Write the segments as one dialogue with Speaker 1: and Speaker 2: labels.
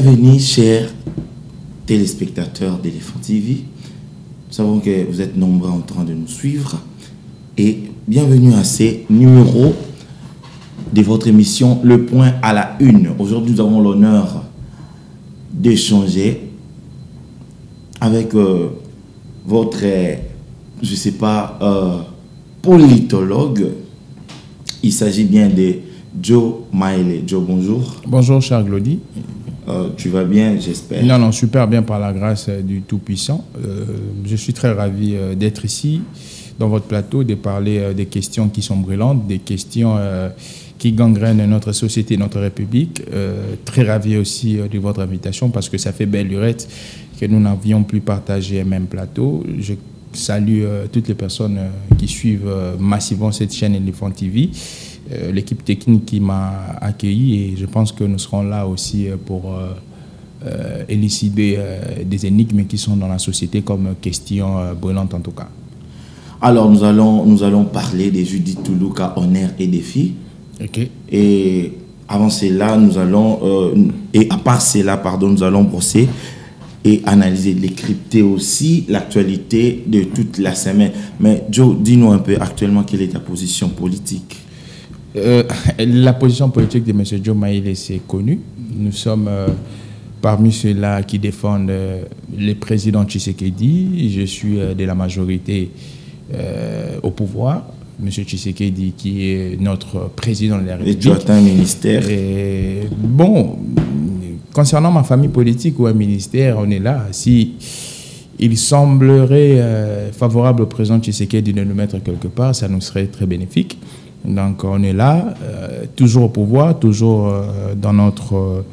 Speaker 1: Bienvenue, chers téléspectateurs d'Elephant TV. Nous savons que vous êtes nombreux en train de nous suivre. Et bienvenue à ces numéros de votre émission Le Point à la Une. Aujourd'hui, nous avons l'honneur d'échanger avec votre, je ne sais pas, politologue. Il s'agit bien de Joe Maele. Joe, bonjour.
Speaker 2: Bonjour, cher Glody.
Speaker 1: Tu vas bien, j'espère?
Speaker 2: Non, super bien par la grâce du Tout-Puissant. Je suis très ravi d'être ici, dans votre plateau, de parler des questions qui sont brûlantes, des questions qui gangrènent notre société, notre République. Très ravi aussi de votre invitation parce que ça fait belle lurette que nous n'avions plus partagé un même plateau. Je salue toutes les personnes qui suivent massivement cette chaîne Elephant TV. L'équipe technique qui m'a accueilli et je pense que nous serons là aussi pour élucider des énigmes qui sont dans la société comme questions brûlantes en tout cas.
Speaker 1: Alors nous allons parler des Judith Toulouka, honneur et défis.
Speaker 2: Okay.
Speaker 1: Et avant cela, nous allons nous allons brosser et analyser, décrypter aussi l'actualité de toute la semaine. Mais Joe, dis-nous un peu actuellement quelle est ta position politique?
Speaker 2: La position politique de M. Joe Maele, c'est connu. Nous sommes parmi ceux-là qui défendent le président Tshisekedi. Je suis de la majorité au pouvoir. M. Tshisekedi qui est notre président de la République.
Speaker 1: Et tu as un ministère?
Speaker 2: Bon, concernant ma famille politique ou un ministère, on est là. Si il semblerait favorable au président Tshisekedi de nous mettre quelque part, ça nous serait très bénéfique. Donc on est là, toujours au pouvoir, toujours dans notre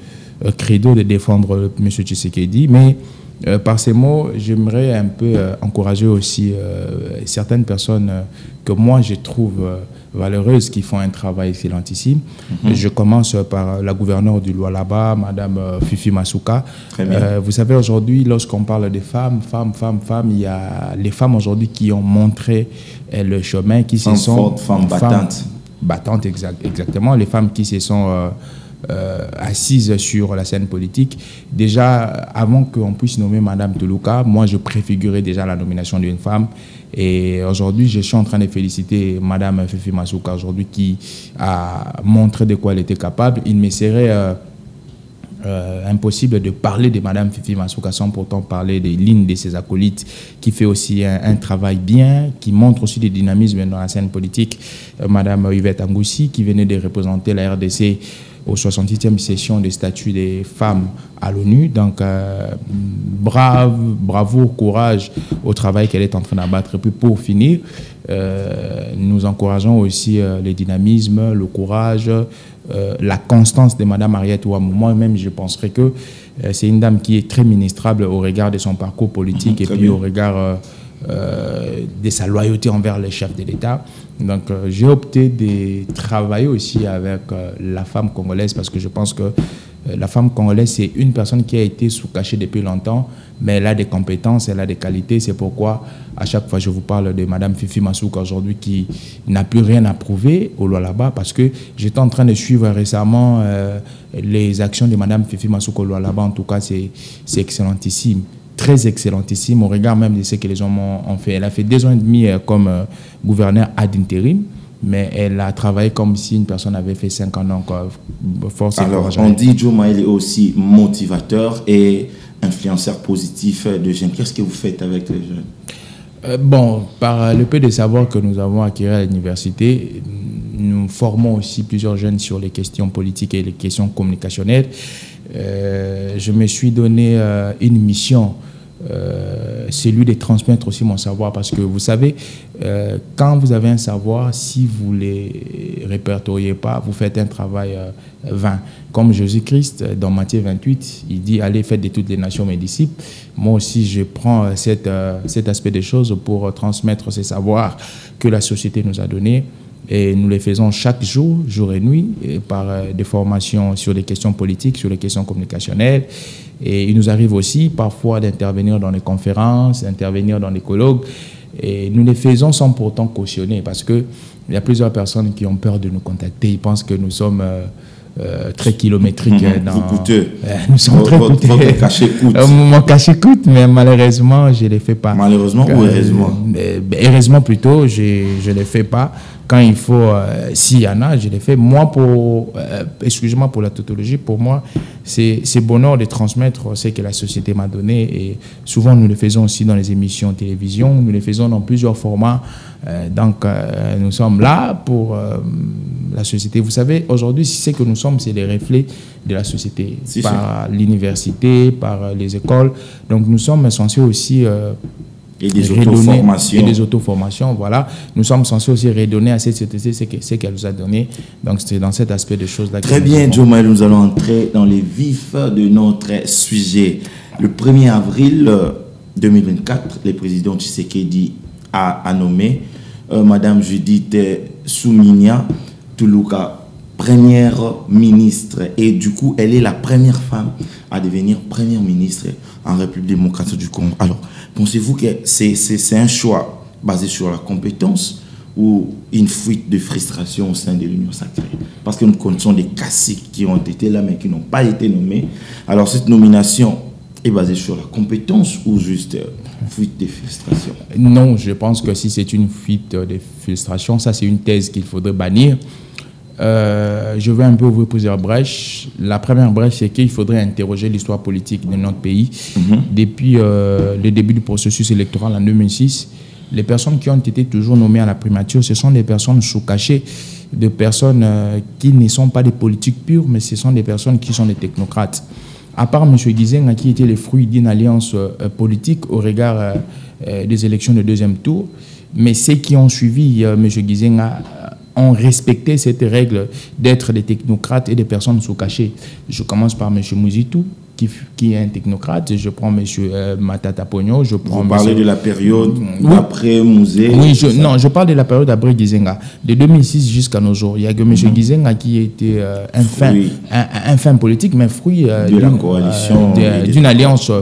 Speaker 2: credo de défendre M. Tshisekedi. Mais par ces mots, j'aimerais un peu encourager aussi certaines personnes que moi je trouve valeureuses qui font un travail excellentissime. Je commence par la gouverneure du Lualaba, Madame Fifi Masuka. Vous savez, aujourd'hui, lorsqu'on parle des femmes, il y a les femmes aujourd'hui qui ont montré le chemin, qui se sont...
Speaker 1: Femmes battantes.
Speaker 2: Battantes, exactement. Les femmes qui se sont assises sur la scène politique. Déjà, avant qu'on puisse nommer Madame Toulouka, moi, je préfigurais déjà la nomination d'une femme. Et aujourd'hui, je suis en train de féliciter Madame Fifi Masuka aujourd'hui qui a montré de quoi elle était capable. Il me serait impossible de parler de Madame Fifi Masuka sans pourtant parler des lignes de ses acolytes qui fait aussi un travail bien, qui montre aussi du dynamisme dans la scène politique. Madame Yvette Angoussi qui venait de représenter la RDC aux 68e session des statuts des femmes à l'ONU. Donc, bravo, courage au travail qu'elle est en train d'abattre. Et puis, pour finir, nous encourageons aussi le dynamisme, le courage, la constance de Mme Mariette Ouamou. Moi-même, je penserais que c'est une dame qui est très ministrable au regard de son parcours politique et puis au regard de sa loyauté envers les chefs de l'État. Donc, j'ai opté de travailler aussi avec la femme congolaise parce que je pense que la femme congolaise, c'est une personne qui a été sous cachet depuis longtemps, mais elle a des compétences, elle a des qualités. C'est pourquoi, à chaque fois, je vous parle de Mme Fifi Masuka aujourd'hui qui n'a plus rien à prouver au Lualaba parce que j'étais en train de suivre récemment les actions de Mme Fifi Masuka au Lualaba. En tout cas, c'est excellentissime. Très excellentissime au regard même de ce que les hommes ont fait. Elle a fait 2 ans et demi comme gouverneur ad intérim, mais elle a travaillé comme si une personne avait fait 5 ans. Donc, force et courage.
Speaker 1: Alors, on dit Joe Maele est aussi motivateur et influenceur positif de jeunes. Qu'est-ce que vous faites avec les jeunes?
Speaker 2: Bon, par le peu de savoir que nous avons acquis à l'université, nous formons aussi plusieurs jeunes sur les questions politiques et les questions communicationnelles. Je me suis donné une mission, celui de transmettre aussi mon savoir parce que vous savez, quand vous avez un savoir, si vous ne les répertoriez pas, vous faites un travail vain. Comme Jésus-Christ, dans Matthieu 28, il dit « Allez, faites de toutes les nations mes disciples ». Moi aussi, je prends cet aspect des choses pour transmettre ces savoirs que la société nous a donnés. Et nous les faisons chaque jour, jour et nuit, par des formations sur les questions politiques, sur les questions communicationnelles. Et il nous arrive aussi parfois d'intervenir dans les conférences, d'intervenir dans les colloques. Et nous les faisons sans pourtant cautionner parce qu'il y a plusieurs personnes qui ont peur de nous contacter. Ils pensent que nous sommes très kilométrique.
Speaker 1: Vous coûteux.
Speaker 2: Nous sommes très coûteux.
Speaker 1: Votre cachet coûte.
Speaker 2: Mon cachet coûte, mais malheureusement, je ne les fais pas.
Speaker 1: Malheureusement ou heureusement?
Speaker 2: Heureusement plutôt, je ne les fais pas. Quand il faut, s'il y en a, je les fais. Moi, excusez-moi pour la tautologie, pour moi, c'est bonheur de transmettre ce que la société m'a donné. Et souvent, nous le faisons aussi dans les émissions de télévision, nous le faisons dans plusieurs formats. Donc, nous sommes là pour la société. Vous savez, aujourd'hui, ce que nous sommes, c'est les reflets de la société, par l'université, par les écoles. Donc, nous sommes censés aussi...
Speaker 1: et des auto-formations.
Speaker 2: Et des auto-formations, voilà. Nous sommes censés aussi redonner à cette société ce qu'elle nous a donné. Donc, c'est dans cet aspect de choses-là.
Speaker 1: Très bien, Diomaye, nous allons entrer dans les vifs de notre sujet. Le 1er avril 2024, le président Tshisekedi a nommé Madame Judith Suminwa Tuluka première ministre. Et du coup, elle est la première femme à devenir première ministre en République démocratique du Congo. Alors, pensez-vous que c'est un choix basé sur la compétence ou une fuite de frustration au sein de l'Union sacrée? Parce que nous connaissons des caciques qui ont été là mais qui n'ont pas été nommés. Alors, cette nomination est basée sur la compétence ou juste fuite de frustration?
Speaker 2: Non, je pense que si c'est une fuite de frustration, ça c'est une thèse qu'il faudrait bannir. Je vais un peu ouvrir plusieurs brèches. La première brèche, c'est qu'il faudrait interroger l'histoire politique de notre pays. Depuis le début du processus électoral en 2006, les personnes qui ont été toujours nommées à la primature, ce sont des personnes sous-cachées, des personnes qui ne sont pas des politiques pures, mais ce sont des personnes qui sont des technocrates. À part M. Gizenga, qui était le fruit d'une alliance politique au regard des élections de deuxième tour, mais ceux qui ont suivi M. Gizenga ont respecté cette règle d'être des technocrates et des personnes sous-cachées. Je commence par M. Mouzitou, qui est un technocrate. Je prends M. Matata Pogno. Vous
Speaker 1: parlez de la période après Mouzé?
Speaker 2: Oui, non, je parle de la période après Gizenga. De 2006 jusqu'à nos jours. Il y a que M. Gizenga qui était un fin politique, mais fruit
Speaker 1: de la coalition,
Speaker 2: d'une alliance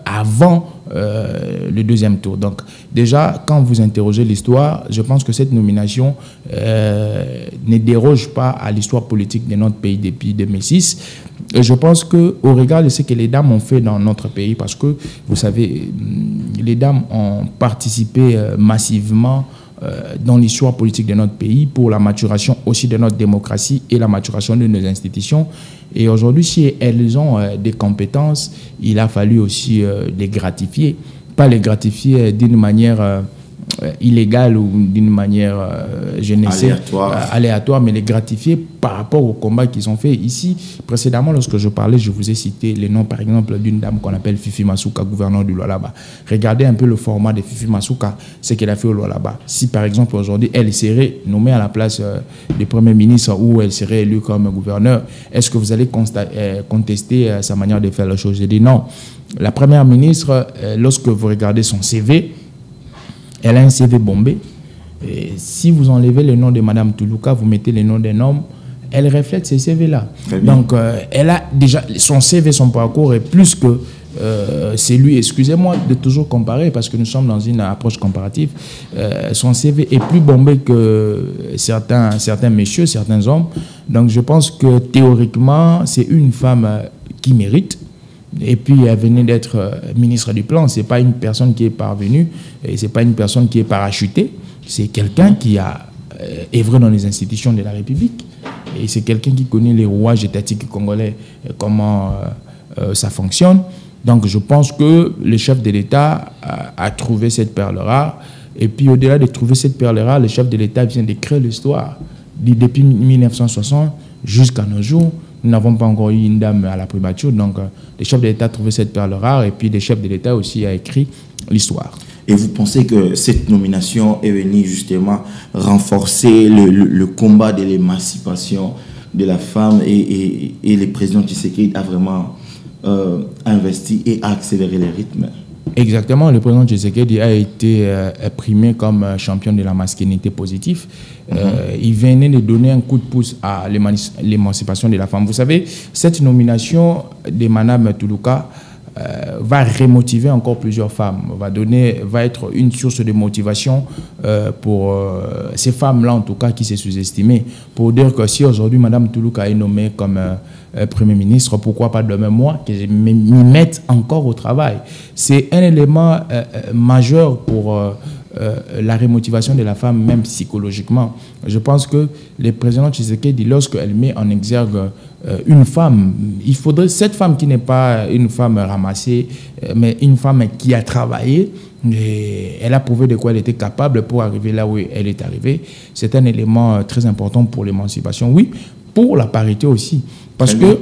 Speaker 2: avant le deuxième tour. Donc, déjà, quand vous interrogez l'histoire, je pense que cette nomination ne déroge pas à l'histoire politique de notre pays depuis 2006. Et je pense qu'au regard de ce que les dames ont fait dans notre pays, parce que, vous savez, les dames ont participé massivement dans l'histoire politique de notre pays pour la maturation aussi de notre démocratie et la maturation de nos institutions. Et aujourd'hui, si elles ont des compétences, il a fallu aussi les gratifier. Pas les gratifier d'une manière illégale ou d'une manière, je ne sais, aléatoire, mais les gratifier par rapport au combat qu'ils ont fait. Ici, précédemment, lorsque je parlais, je vous ai cité les noms, par exemple, d'une dame qu'on appelle Fifi Masuka, gouverneur du Lualaba. Regardez un peu le format de Fifi Masuka, ce qu'elle a fait au Lualaba. Si, par exemple, aujourd'hui, elle serait nommée à la place du Premier ministre ou elle serait élue comme gouverneur, est-ce que vous allez contester sa manière de faire la chose? J'ai dit non. La Première ministre, lorsque vous regardez son CV, elle a un CV bombé. Et si vous enlevez le nom de Mme Tuluka, vous mettez le nom d'un homme, elle reflète ces CV-là. Donc, elle a déjà son CV, son parcours est plus que celui, excusez-moi de toujours comparer parce que nous sommes dans une approche comparative, son CV est plus bombé que certains messieurs, certains hommes. Donc, je pense que théoriquement, c'est une femme qui mérite. Et puis, elle venait d'être ministre du Plan. Ce n'est pas une personne qui est parvenue, et ce n'est pas une personne qui est parachutée. C'est quelqu'un qui a œuvré dans les institutions de la République. Et c'est quelqu'un qui connaît les rouages étatiques congolais, comment ça fonctionne. Donc, je pense que le chef de l'État a trouvé cette perle rare. Et puis, au-delà de trouver cette perle rare, le chef de l'État vient d'écrire l'histoire. Depuis 1960 jusqu'à nos jours, nous n'avons pas encore eu une dame à la primature. Donc, le chef de l'État a trouvé cette perle rare et puis le chef de l'État aussi a écrit l'histoire. Et
Speaker 1: vous pensez que cette nomination est venue justement renforcer le combat de l'émancipation de la femme et le président Tshisekedi a vraiment investi et accéléré les rythmes?
Speaker 2: Exactement, le président Tshisekedi a été primé comme champion de la masculinité positive. Il venait de donner un coup de pouce à l'émancipation de la femme. Vous savez, cette nomination de Mme Tuluka va remotiver encore plusieurs femmes, va être une source de motivation pour ces femmes-là, en tout cas, qui se sous-estimées. Pour dire que si aujourd'hui, Mme Toulouka est nommée comme Premier ministre, pourquoi pas demain moi, que je m'y mette encore au travail. C'est un élément majeur pour la remotivation de la femme, même psychologiquement. Je pense que le président Tshisekedi, lorsqu'elle met en exergue une femme, il faudrait cette femme qui n'est pas une femme ramassée, mais une femme qui a travaillé, et elle a prouvé de quoi elle était capable pour arriver là où elle est arrivée. C'est un élément très important pour l'émancipation. Oui, pour la parité aussi. Parce que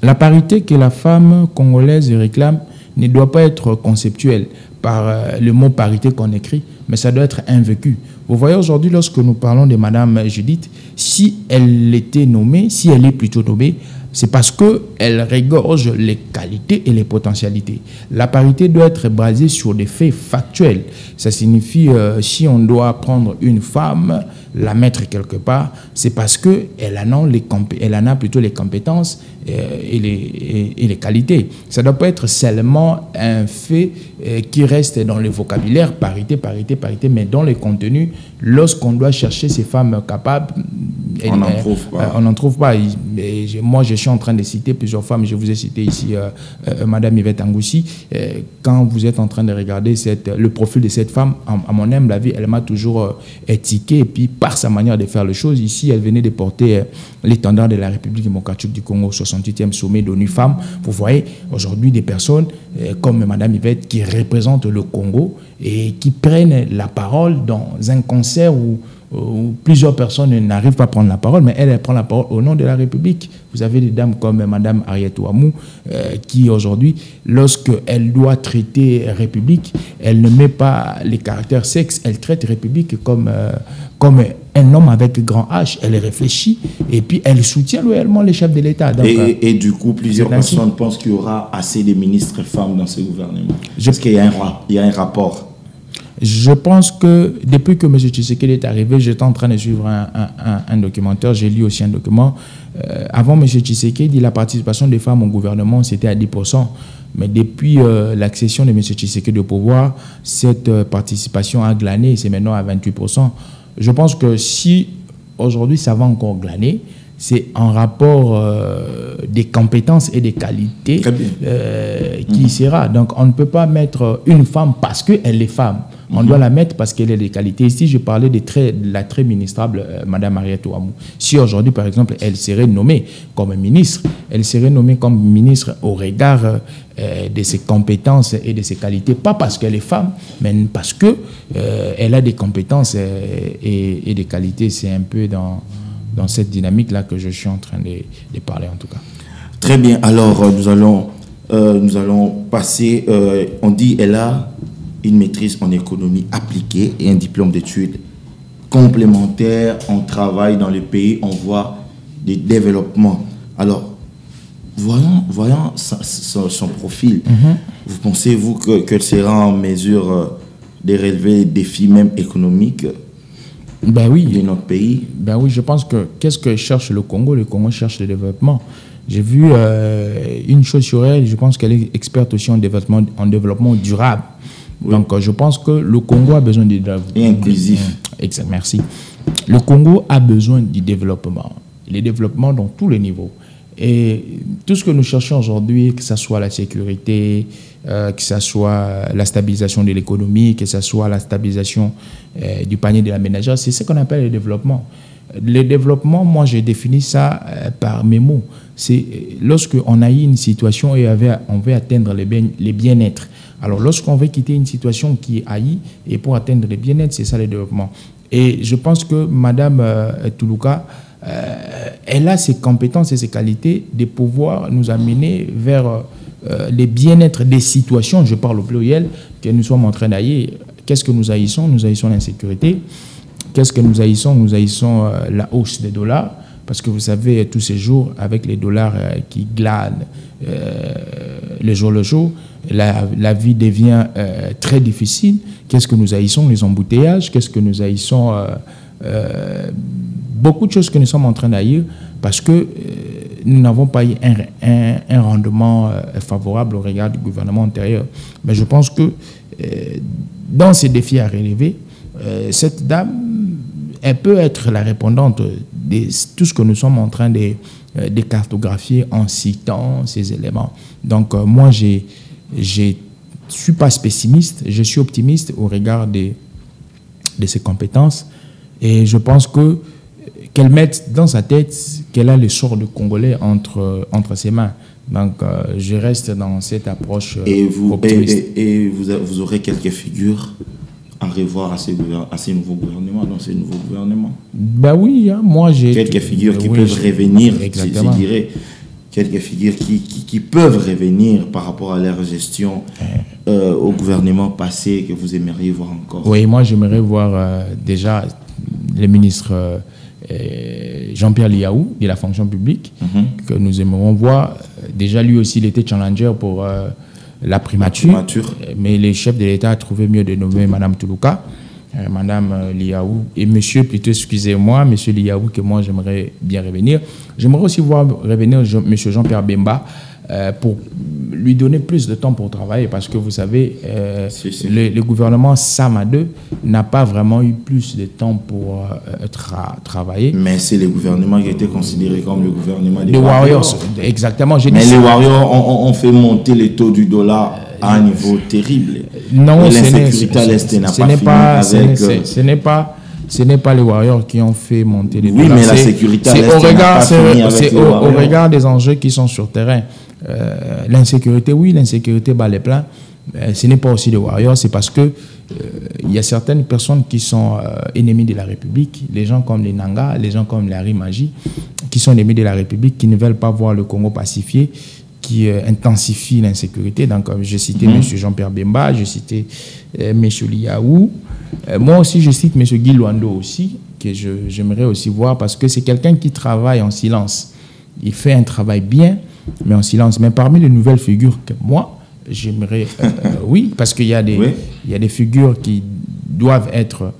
Speaker 2: la parité que la femme congolaise réclame ne doit pas être conceptuelle par le mot parité qu'on écrit, mais ça doit être invécu. Vous voyez aujourd'hui, lorsque nous parlons de Mme Judith, si elle était nommée, si elle est plutôt nommée, c'est parce qu'elle regorge les qualités et les potentialités. La parité doit être basée sur des faits factuels. Ça signifie, si on doit prendre une femme, la mettre quelque part, c'est parce qu'elle en a plutôt les compétences et les qualités. Ça ne doit pas être seulement un fait qui reste dans le vocabulaire, parité, parité, parité, mais dans les contenus, lorsqu'on doit chercher ces femmes capables,
Speaker 1: on n'en trouve pas.
Speaker 2: On n'en trouve pas. Moi, je suis en train de citer plusieurs femmes. Je vous ai cité ici Madame Yvette Angoussi. Quand vous êtes en train de regarder le profil de cette femme, à mon humble avis, elle m'a toujours étiqué. Et puis, par sa manière de faire les choses, ici, elle venait de porter l'étendard de la République démocratique du Congo, 68e sommet d'ONU Femmes. Vous voyez, aujourd'hui, des personnes comme Madame Yvette qui représentent le Congo et qui prennent la parole dans un concert où plusieurs personnes n'arrivent pas à prendre la parole, mais elle prend la parole au nom de la République. Vous avez des dames comme Mme Harriet Ouamou, qui aujourd'hui, lorsqu'elle doit traiter République, elle ne met pas les caractères sexe, elle traite République comme un homme avec grand H. Elle réfléchit et puis elle soutient loyalement les chefs de l'État.
Speaker 1: Et du coup, plusieurs personnes pensent qu'il y aura assez de ministres femmes dans ce gouvernement. Parce qu'il y a un rapport.
Speaker 2: Je pense que depuis que M. Tshisekedi est arrivé, j'étais en train de suivre un documentaire, j'ai lu aussi un document. Avant M. Tshisekedi, la participation des femmes au gouvernement, c'était à 10%. Mais depuis l'accession de M. Tshisekedi au pouvoir, cette participation a glané et c'est maintenant à 28%. Je pense que si aujourd'hui ça va encore glaner, c'est en rapport des compétences et des qualités qui sera. Donc on ne peut pas mettre une femme parce qu'elle est femme. On doit la mettre parce qu'elle a des qualités. Ici, je parlais de la très ministrable Mme Harriet Ouamou. Si aujourd'hui, par exemple, elle serait nommée comme ministre, elle serait nommée comme ministre au regard de ses compétences et de ses qualités, pas parce qu'elle est femme, mais parce qu'elle a des compétences et des qualités. C'est un peu dans cette dynamique-là que je suis en train de parler, en tout cas.
Speaker 1: Très bien. Alors, nous allons passer... on dit, elle a une maîtrise en économie appliquée et un diplôme d'études complémentaires. On travaille dans le pays, on voit des développements. Alors, voyant son profil, vous pensez-vous qu'elle sera en mesure de relever les défis même économiques de notre pays?
Speaker 2: Ben oui, je pense que qu'est-ce que cherche le Congo? Le Congo cherche le développement. J'ai vu une chose sur elle, je pense qu'elle est experte aussi en développement durable. Oui. Donc, je pense que le Congo a besoin de développement.
Speaker 1: Et inclusif.
Speaker 2: Exact, merci. Le Congo a besoin du développement. Le développement dans tous les niveaux. Et tout ce que nous cherchons aujourd'hui, que ce soit la sécurité, que ce soit la stabilisation de l'économie, que ce soit la stabilisation du panier de la ménagère, c'est ce qu'on appelle le développement. Le développement, moi, j'ai défini ça par mes mots. C'est lorsqu'on a eu une situation et on veut atteindre les bien-être. Alors, lorsqu'on veut quitter une situation qui est haïe, et pour atteindre le bien-être, c'est ça le développement. Et je pense que Mme Toulouka, elle a ses compétences et ses qualités de pouvoir nous amener vers les bien-être des situations, je parle au pluriel, que nous sommes en train d'ailler. Qu'est-ce que nous haïssons? Nous haïssons l'insécurité. Qu'est-ce que nous haïssons? Nous haïssons la hausse des dollars. Parce que vous savez, tous ces jours, avec les dollars qui glanent le jour, la vie devient très difficile. Qu'est-ce que nous haïssons? Les embouteillages. Qu'est-ce que nous haïssons? Beaucoup de choses que nous sommes en train d'haïr parce que nous n'avons pas eu un rendement favorable au regard du gouvernement antérieur. Mais je pense que dans ces défis à relever, cette dame, elle peut être la répondante de tout ce que nous sommes en train de cartographier en citant ces éléments. Donc moi, je ne suis pas pessimiste, je suis optimiste au regard de ses compétences, et je pense qu'elle mette dans sa tête qu'elle a le sort de Congolais entre ses mains. Donc je reste dans cette approche optimiste.
Speaker 1: Et vous aurez quelques figures à revoir à ces nouveaux gouvernements, dans ces nouveaux gouvernements?
Speaker 2: Ben oui, hein, moi j'ai...
Speaker 1: Quelques figures qui peuvent revenir, je dirais, quelques figures qui peuvent revenir par rapport à leur gestion au gouvernement passé, que vous aimeriez voir encore.
Speaker 2: Oui, moi j'aimerais voir déjà le ministre Jean-Pierre Liaou de la fonction publique, que nous aimerions voir. Déjà lui aussi, il était challenger pour la primature. Mais les chefs de l'État a trouvé mieux de nommer Mme Toulouka, Mme Liaou, et monsieur, plutôt, excusez-moi, monsieur Liaou, que moi j'aimerais bien revenir. J'aimerais aussi voir revenir monsieur Jean-Pierre Bemba pour lui donner plus de temps pour travailler, parce que vous savez, le gouvernement Sama 2 n'a pas vraiment eu plus de temps pour travailler.
Speaker 1: Mais c'est le gouvernement qui a été considéré comme le gouvernement des
Speaker 2: Warriors. Exactement.
Speaker 1: Mais les Warriors ont fait monter les taux du dollar à un niveau terrible.
Speaker 2: Non,
Speaker 1: l'insécurité à l'Est n'a pas fini avec...
Speaker 2: Ce n'est pas les Warriors qui ont fait monter les dollars.
Speaker 1: Oui, mais la sécurité à l'Est n'a pas fini avec les Warriors.
Speaker 2: Au regard des enjeux qui sont sur terrain. L'insécurité, oui, l'insécurité bat les pleins. Ce n'est pas aussi les Warriors, c'est parce que il y a certaines personnes qui sont ennemies de la République, les gens comme les Nanga, les gens comme les Magie, qui sont ennemis de la République, qui ne veulent pas voir le Congo pacifié, qui intensifie l'insécurité. Donc, j'ai cité M. Jean-Pierre Bemba, j'ai cité M. Liaou. Moi aussi, je cite M. Guy Luando aussi, que j'aimerais aussi voir, parce que c'est quelqu'un qui travaille en silence. Il fait un travail bien, mais en silence. Mais parmi les nouvelles figures que moi, j'aimerais... oui, parce qu'il y a des figures qui doivent être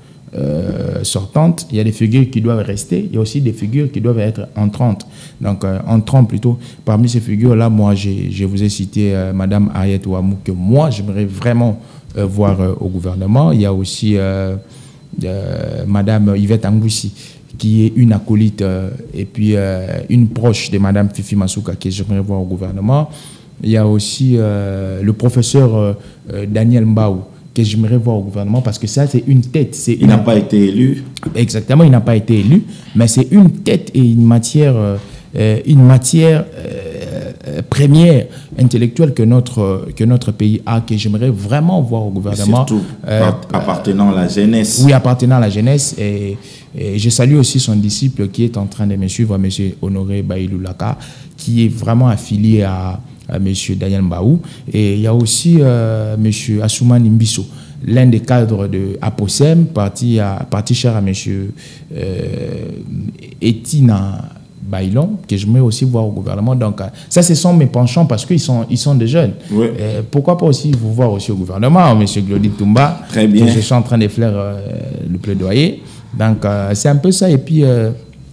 Speaker 2: sortantes, il y a des figures qui doivent rester, il y a aussi des figures qui doivent être entrantes. Donc, entrant plutôt. Parmi ces figures-là, moi, je vous ai cité Mme Ariette Ouamou, que moi, j'aimerais vraiment voir au gouvernement. Il y a aussi Mme Yvette Angoussi, qui est une acolyte et puis une proche de Mme Fifi Masuka, que j'aimerais voir au gouvernement. Il y a aussi le professeur Daniel Mbaou, que j'aimerais voir au gouvernement, parce que ça, c'est une tête.
Speaker 1: Il n'a pas été élu.
Speaker 2: Exactement, il n'a pas été élu, mais c'est une tête et une matière première intellectuelle que notre pays a, que j'aimerais vraiment voir au gouvernement.
Speaker 1: Surtout appartenant à la jeunesse.
Speaker 2: Oui, appartenant à la jeunesse. Et je salue aussi son disciple qui est en train de me suivre, M. Honoré Baïloulaka, qui est vraiment affilié à M. Daniel Mbaou. Et il y a aussi M. Assoumani Mbisso, l'un des cadres de APOSEM, parti cher à M. Etina Bailon, que je mets aussi voir au gouvernement. Donc, ça, ce sont mes penchants, parce qu'ils sont des jeunes. Oui. Pourquoi pas aussi vous voir aussi au gouvernement, M. Glody Toumba.
Speaker 1: Très bien.
Speaker 2: Que je suis en train de faire le plaidoyer. Donc, c'est un peu ça. Et puis,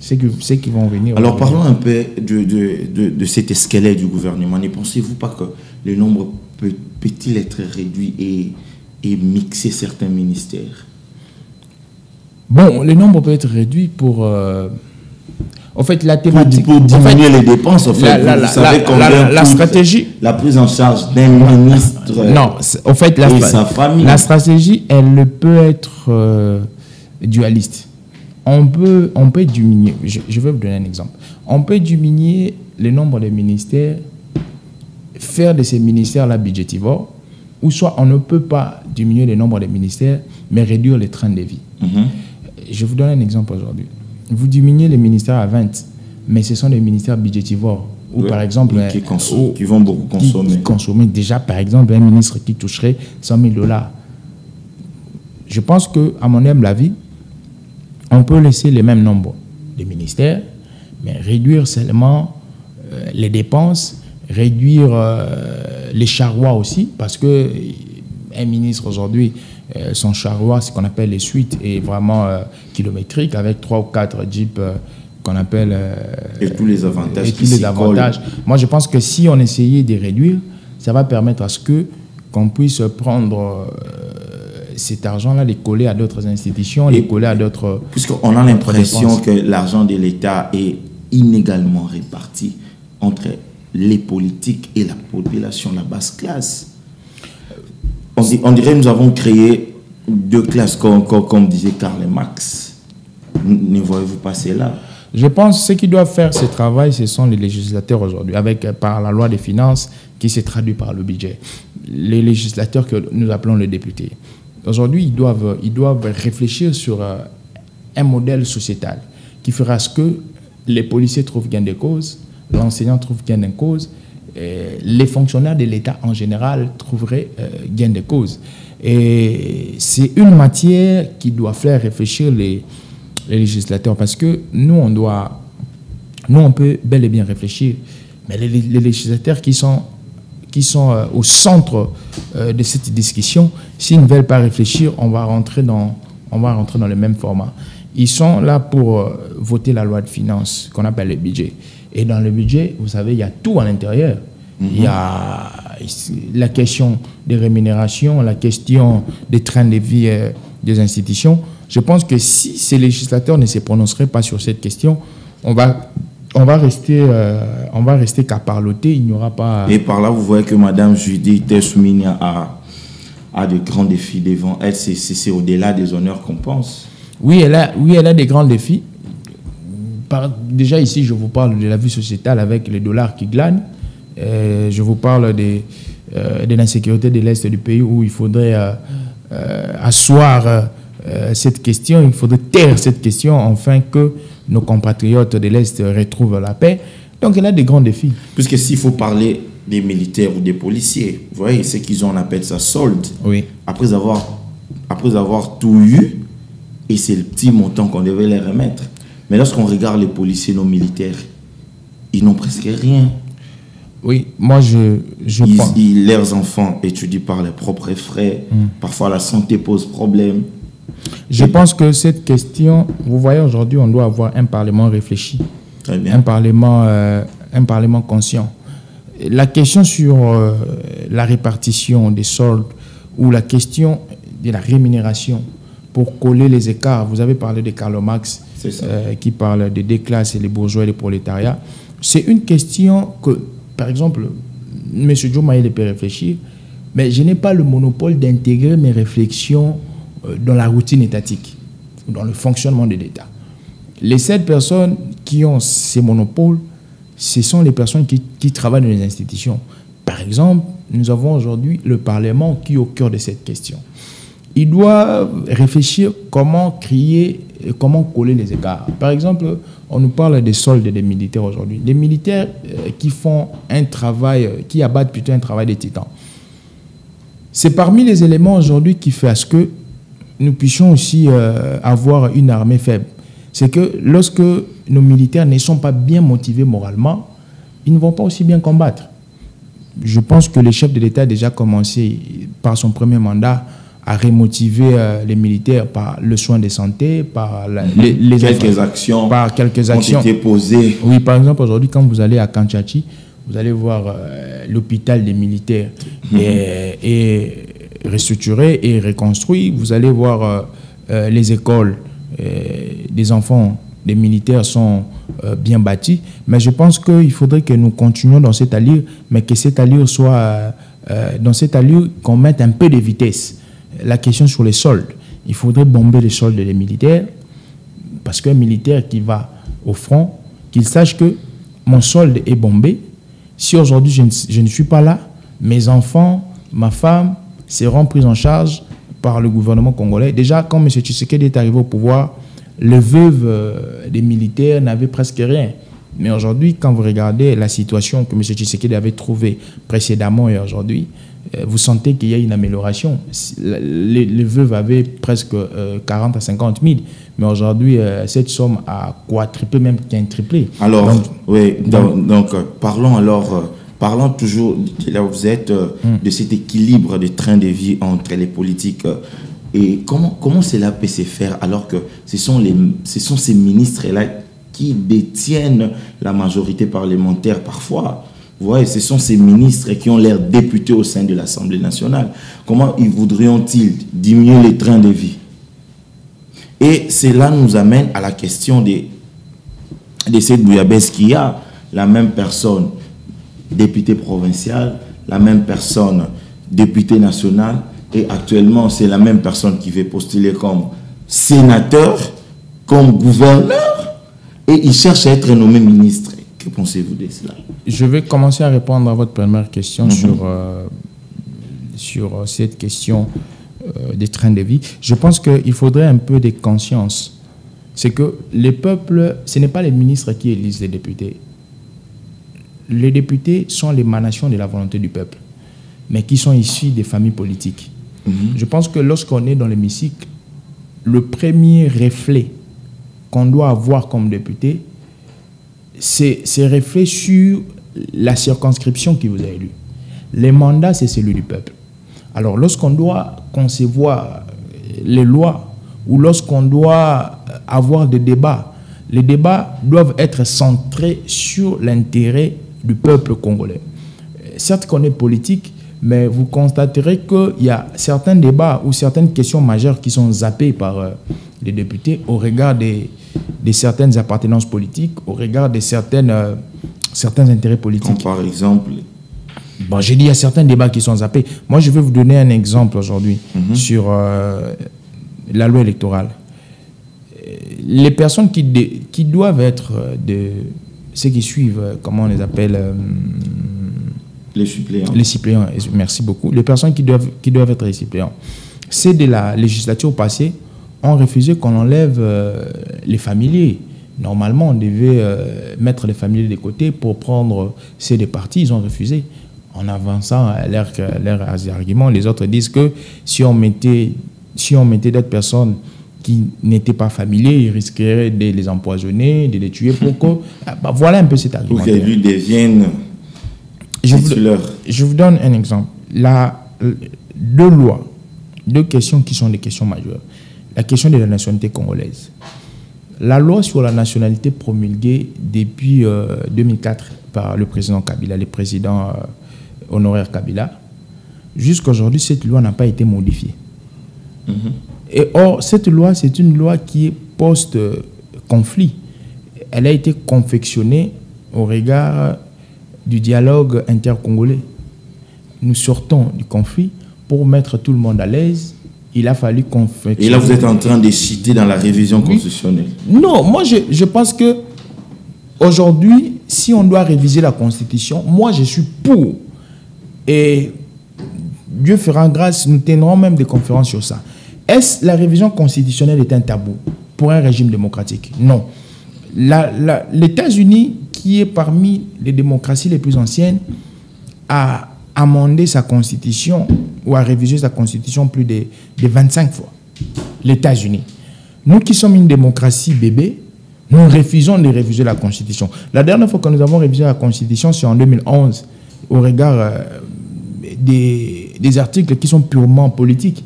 Speaker 2: ceux qui vont venir.
Speaker 1: Alors, parlons un peu de cet escalier du gouvernement. Ne pensez-vous pas que le nombre peut-il être réduit et mixer certains ministères?
Speaker 2: Bon, le nombre peut être réduit pour... en fait, la thématique...
Speaker 1: Pour diminuer les dépenses, en fait. Vous savez combien
Speaker 2: la stratégie...
Speaker 1: La prise en charge d'un ministre
Speaker 2: non, en fait,
Speaker 1: et sa famille.
Speaker 2: La stratégie, elle peut être dualiste. On peut diminuer... Je vais vous donner un exemple. On peut diminuer le nombre de ministères, faire de ces ministères-là budgétivores, ou soit on ne peut pas diminuer le nombre de ministères, mais réduire les trains de vie. Je vous donne un exemple aujourd'hui. Vous diminuez les ministères à 20, mais ce sont des ministères budgétivores. Ou par exemple...
Speaker 1: Qui vont beaucoup consommer.
Speaker 2: Qui consommer. Déjà, par exemple, un ministre qui toucherait 100 000 $. Je pense qu'à mon humble avis, on peut laisser le même nombre de ministères, mais réduire seulement les dépenses, réduire les charrois aussi, parce que un ministre aujourd'hui, son charroi, ce qu'on appelle les suites, est vraiment kilométrique, avec 3 ou 4 jeeps qu'on appelle...
Speaker 1: et tous les avantages.
Speaker 2: Et tous les avantages. Moi, je pense que si on essayait de réduire, ça va permettre à ce qu'on puisse prendre cet argent-là, les coller à d'autres institutions, les coller à d'autres...
Speaker 1: Puisqu'on a l'impression que l'argent de l'État est inégalement réparti entre les politiques et la population, la basse classe. On dirait que nous avons créé deux classes, comme disait Karl Marx. Ne voyez-vous pas cela?
Speaker 2: Je pense que ceux qui doivent faire ce travail, ce sont les législateurs aujourd'hui, par la loi des finances qui se traduit par le budget. Les législateurs que nous appelons les députés. Aujourd'hui, ils doivent réfléchir sur un modèle sociétal qui fera ce que les policiers trouvent gain de cause, l'enseignant trouve gain de cause, les fonctionnaires de l'État en général trouveraient gain de cause. Et c'est une matière qui doit faire réfléchir les législateurs, parce que nous, on peut bel et bien réfléchir, mais les législateurs qui sont au centre de cette discussion, s'ils ne veulent pas réfléchir, on va rentrer dans le même format. Ils sont là pour voter la loi de finances qu'on appelle le budget. Et dans le budget, vous savez, il y a tout à l'intérieur. Il y a la question des rémunérations, la question des trains de vie des institutions. Je pense que si ces législateurs ne se prononceraient pas sur cette question, on va rester qu'à parloter, il n'y aura pas...
Speaker 1: Et par là, vous voyez que Mme Judith Soumina a de grands défis devant elle. C'est au-delà des honneurs qu'on pense.
Speaker 2: Oui, elle a des grands défis. Déjà ici, je vous parle de la vie sociétale avec les dollars qui glanent. Je vous parle de l'insécurité de l'Est du pays, où il faudrait asseoir cette question, il faudrait taire cette question afin que nos compatriotes de l'Est retrouvent la paix. Donc, elle a des grands défis.
Speaker 1: Puisque s'il faut parler des militaires ou des policiers, vous voyez, c'est qu'ils ont, on appelle ça solde.
Speaker 2: Oui.
Speaker 1: Après avoir tout eu, et c'est le petit montant qu'on devait les remettre. Mais lorsqu'on regarde les policiers, nos militaires, ils n'ont presque rien.
Speaker 2: Oui, moi je pense.
Speaker 1: Leurs enfants étudient par leurs propres frais. Parfois la santé pose problème.
Speaker 2: Je pense que cette question, vous voyez, aujourd'hui, on doit avoir un Parlement réfléchi.
Speaker 1: Très bien.
Speaker 2: Un Parlement conscient. La question sur la répartition des soldes ou la question de la rémunération pour coller les écarts. Vous avez parlé de Karl Marx qui parle des deux classes, et les bourgeois et les prolétariats. C'est une question que, par exemple, M. Joe Mayele peut réfléchir, mais je n'ai pas le monopole d'intégrer mes réflexions dans la routine étatique, dans le fonctionnement de l'État. Les 7 personnes qui ont ces monopoles, ce sont les personnes qui travaillent dans les institutions. Par exemple, nous avons aujourd'hui le Parlement qui est au cœur de cette question. Il doit réfléchir comment créer, comment coller les écarts. Par exemple, on nous parle des soldes des militaires aujourd'hui. Les militaires qui font un travail, qui abattent plutôt un travail de titan. C'est parmi les éléments aujourd'hui qui fait à ce que nous puissions aussi avoir une armée faible. C'est que lorsque nos militaires ne sont pas bien motivés moralement, ils ne vont pas aussi bien combattre. Je pense que le chef de l'État a déjà commencé par son premier mandat à remotiver les militaires par le soin de santé, par
Speaker 1: quelques actions ont été posées.
Speaker 2: Oui, par exemple, aujourd'hui, quand vous allez à Kanchachi, vous allez voir l'hôpital des militaires est restructuré et reconstruit. Vous allez voir les écoles des enfants des militaires sont bien bâties. Mais je pense qu'il faudrait que nous continuions dans cette allure, mais que cette allure soit dans cette allure qu'on mette un peu de vitesse. La question sur les soldes. Il faudrait bomber les soldes des militaires, parce qu'un militaire qui va au front, qu'il sache que mon solde est bombé. Si aujourd'hui je ne suis pas là, mes enfants, ma femme seront pris en charge par le gouvernement congolais. Déjà, quand M. Tshisekedi est arrivé au pouvoir, les veuves des militaires n'avaient presque rien. Mais aujourd'hui, quand vous regardez la situation que M. Tshisekedi avait trouvée précédemment et aujourd'hui, vous sentez qu'il y a une amélioration. Les veuves avaient presque 40 à 50 000. Mais aujourd'hui, cette somme a quadruplé, même quintuplé.
Speaker 1: Alors, parlons toujours, de là où vous êtes, de cet équilibre de train de vie entre les politiques. Et comment cela peut se faire alors que ce sont ces ministres-là qui détiennent la majorité parlementaire parfois. Vous voyez, ce sont ces ministres qui ont l'air députés au sein de l'Assemblée nationale. Comment voudrions-ils diminuer les trains de vie? Et cela nous amène à la question de cette bouillabaisse qui a la même personne député provincial, la même personne député national, et actuellement c'est la même personne qui veut postuler comme sénateur, comme gouverneur, et il cherche à être nommé ministre. Que pensez-vous de cela?
Speaker 2: Je vais commencer à répondre à votre première question sur cette question des trains de vie. Je pense qu'il faudrait un peu de conscience. C'est que les peuples, ce n'est pas les ministres qui élisent les députés. Les députés sont l'émanation de la volonté du peuple, mais qui sont issus des familles politiques. Je pense que lorsqu'on est dans l'hémicycle, le premier reflet qu'on doit avoir comme député, c'est reflet sur la circonscription qui vous a élu. Les mandats, c'est celui du peuple. Alors, lorsqu'on doit concevoir les lois ou lorsqu'on doit avoir des débats, les débats doivent être centrés sur l'intérêt du peuple congolais. Certes qu'on est politique, mais vous constaterez qu'il y a certains débats ou certaines questions majeures qui sont zappées par les députés au regard de certaines appartenances politiques, au regard de certains intérêts politiques.
Speaker 1: Comme par exemple...
Speaker 2: Bon, j'ai dit il y a certains débats qui sont zappés. Moi, je vais vous donner un exemple aujourd'hui sur la loi électorale. Les personnes qui doivent être ceux qui suivent, comment on les appelle
Speaker 1: les suppléants.
Speaker 2: Les suppléants, merci beaucoup. Les personnes qui doivent être les suppléants. C'est de la législature passée, ont refusé qu'on enlève les familiers. Normalement, on devait mettre les familiers de côté pour prendre ceux des partis. Ils ont refusé. En avançant leurs arguments, les autres disent que si on mettait d'autres personnes qui n'étaient pas familiers, ils risqueraient de les empoisonner, de les tuer pour que... voilà un peu cet argument.
Speaker 1: Pour que lui devienne titulaire.
Speaker 2: Je vous donne un exemple. Deux questions qui sont des questions majeures. La question de la nationalité congolaise. La loi sur la nationalité promulguée depuis 2004 par le président Kabila, le président honoraire Kabila, jusqu'à aujourd'hui, cette loi n'a pas été modifiée. Et or, cette loi, c'est une loi qui est post-conflit. Elle a été confectionnée au regard du dialogue intercongolais. Nous sortons du conflit pour mettre tout le monde à l'aise. Il a fallu confectionner...
Speaker 1: Et là, vous êtes en train de citer dans la révision constitutionnelle.
Speaker 2: Non, moi, je pense que aujourd'hui, si on doit réviser la Constitution, moi, je suis pour. Et Dieu fera grâce, nous tiendrons même des conférences sur ça. Est-ce la révision constitutionnelle est un tabou pour un régime démocratique? Non. Les États-Unis, qui est parmi les démocraties les plus anciennes, a amendé sa constitution ou a révisé sa constitution plus de 25 fois. Les États-Unis. Nous qui sommes une démocratie bébé, nous refusons de réviser la constitution. La dernière fois que nous avons révisé la constitution, c'est en 2011, au regard des articles qui sont purement politiques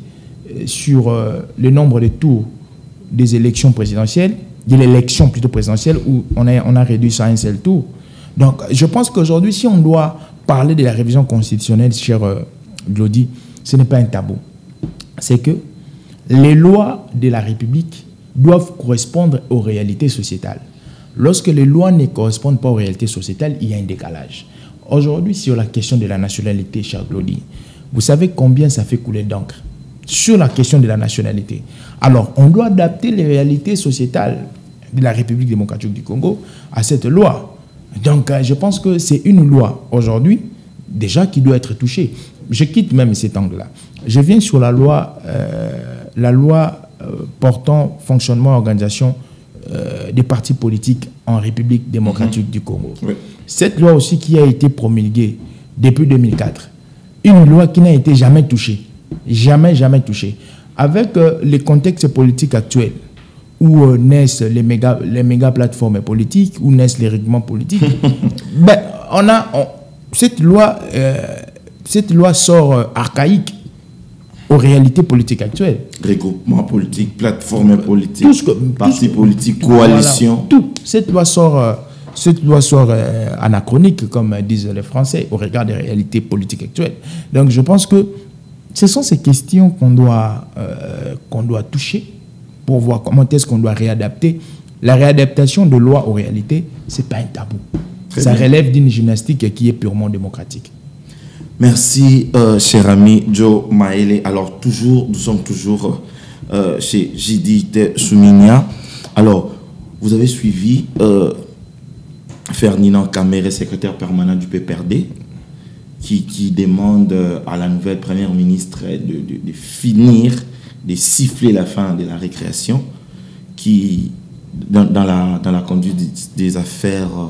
Speaker 2: sur le nombre de tours des élections présidentielles, de l'élection plutôt présidentielle, où on a réduit ça à un seul tour. Donc, je pense qu'aujourd'hui, si on doit parler de la révision constitutionnelle, cher Glody, ce n'est pas un tabou. C'est que les lois de la République doivent correspondre aux réalités sociétales. Lorsque les lois ne correspondent pas aux réalités sociétales, il y a un décalage. Aujourd'hui, sur la question de la nationalité, cher Glody, vous savez combien ça fait couler d'encre sur la question de la nationalité. Alors, on doit adapter les réalités sociétales de la République démocratique du Congo à cette loi. Donc, je pense que c'est une loi aujourd'hui, déjà, qui doit être touchée. Je quitte même cet angle-là. Je viens sur la loi portant fonctionnement et organisation des partis politiques en République démocratique du Congo. Oui. Cette loi aussi qui a été promulguée depuis 2004, une loi qui n'a été jamais touchée, jamais touchée. Avec les contextes politiques actuels, où naissent les méga plateformes politiques, où naissent les règlements politiques, ben, cette loi sort archaïque, aux réalités politiques actuelles.
Speaker 1: Regroupement politique, plateforme politique, parti politique,
Speaker 2: voilà,
Speaker 1: coalition.
Speaker 2: tout. Cette loi sort anachronique, comme disent les Français, au regard des réalités politiques actuelles. Donc je pense que ce sont ces questions qu'on doit toucher pour voir comment est-ce qu'on doit réadapter. La réadaptation de loi aux réalités, ce n'est pas un tabou. Ça relève d'une gymnastique qui est purement démocratique.
Speaker 1: Merci, cher ami Joe Maele. Alors, nous sommes toujours chez Judith Soumina. Alors, vous avez suivi Ferdinand Kamere, secrétaire permanent du PPRD, qui demande à la nouvelle première ministre de finir, de siffler la fin de la récréation, qui, dans la conduite des affaires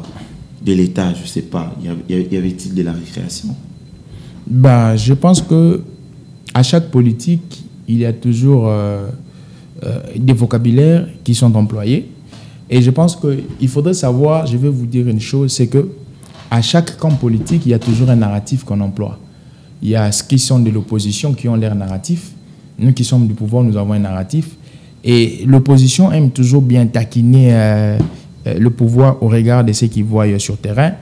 Speaker 1: de l'État, je ne sais pas, y avait-il de la récréation?
Speaker 2: Ben, je pense que à chaque politique, il y a toujours des vocabulaires qui sont employés. Et je pense qu'il faudrait savoir, je vais vous dire une chose, c'est que à chaque camp politique, il y a toujours un narratif qu'on emploie. Il y a ceux qui sont de l'opposition qui ont leur narratif. Nous qui sommes du pouvoir, nous avons un narratif. Et l'opposition aime toujours bien taquiner le pouvoir au regard de ceux qui voient sur terrain.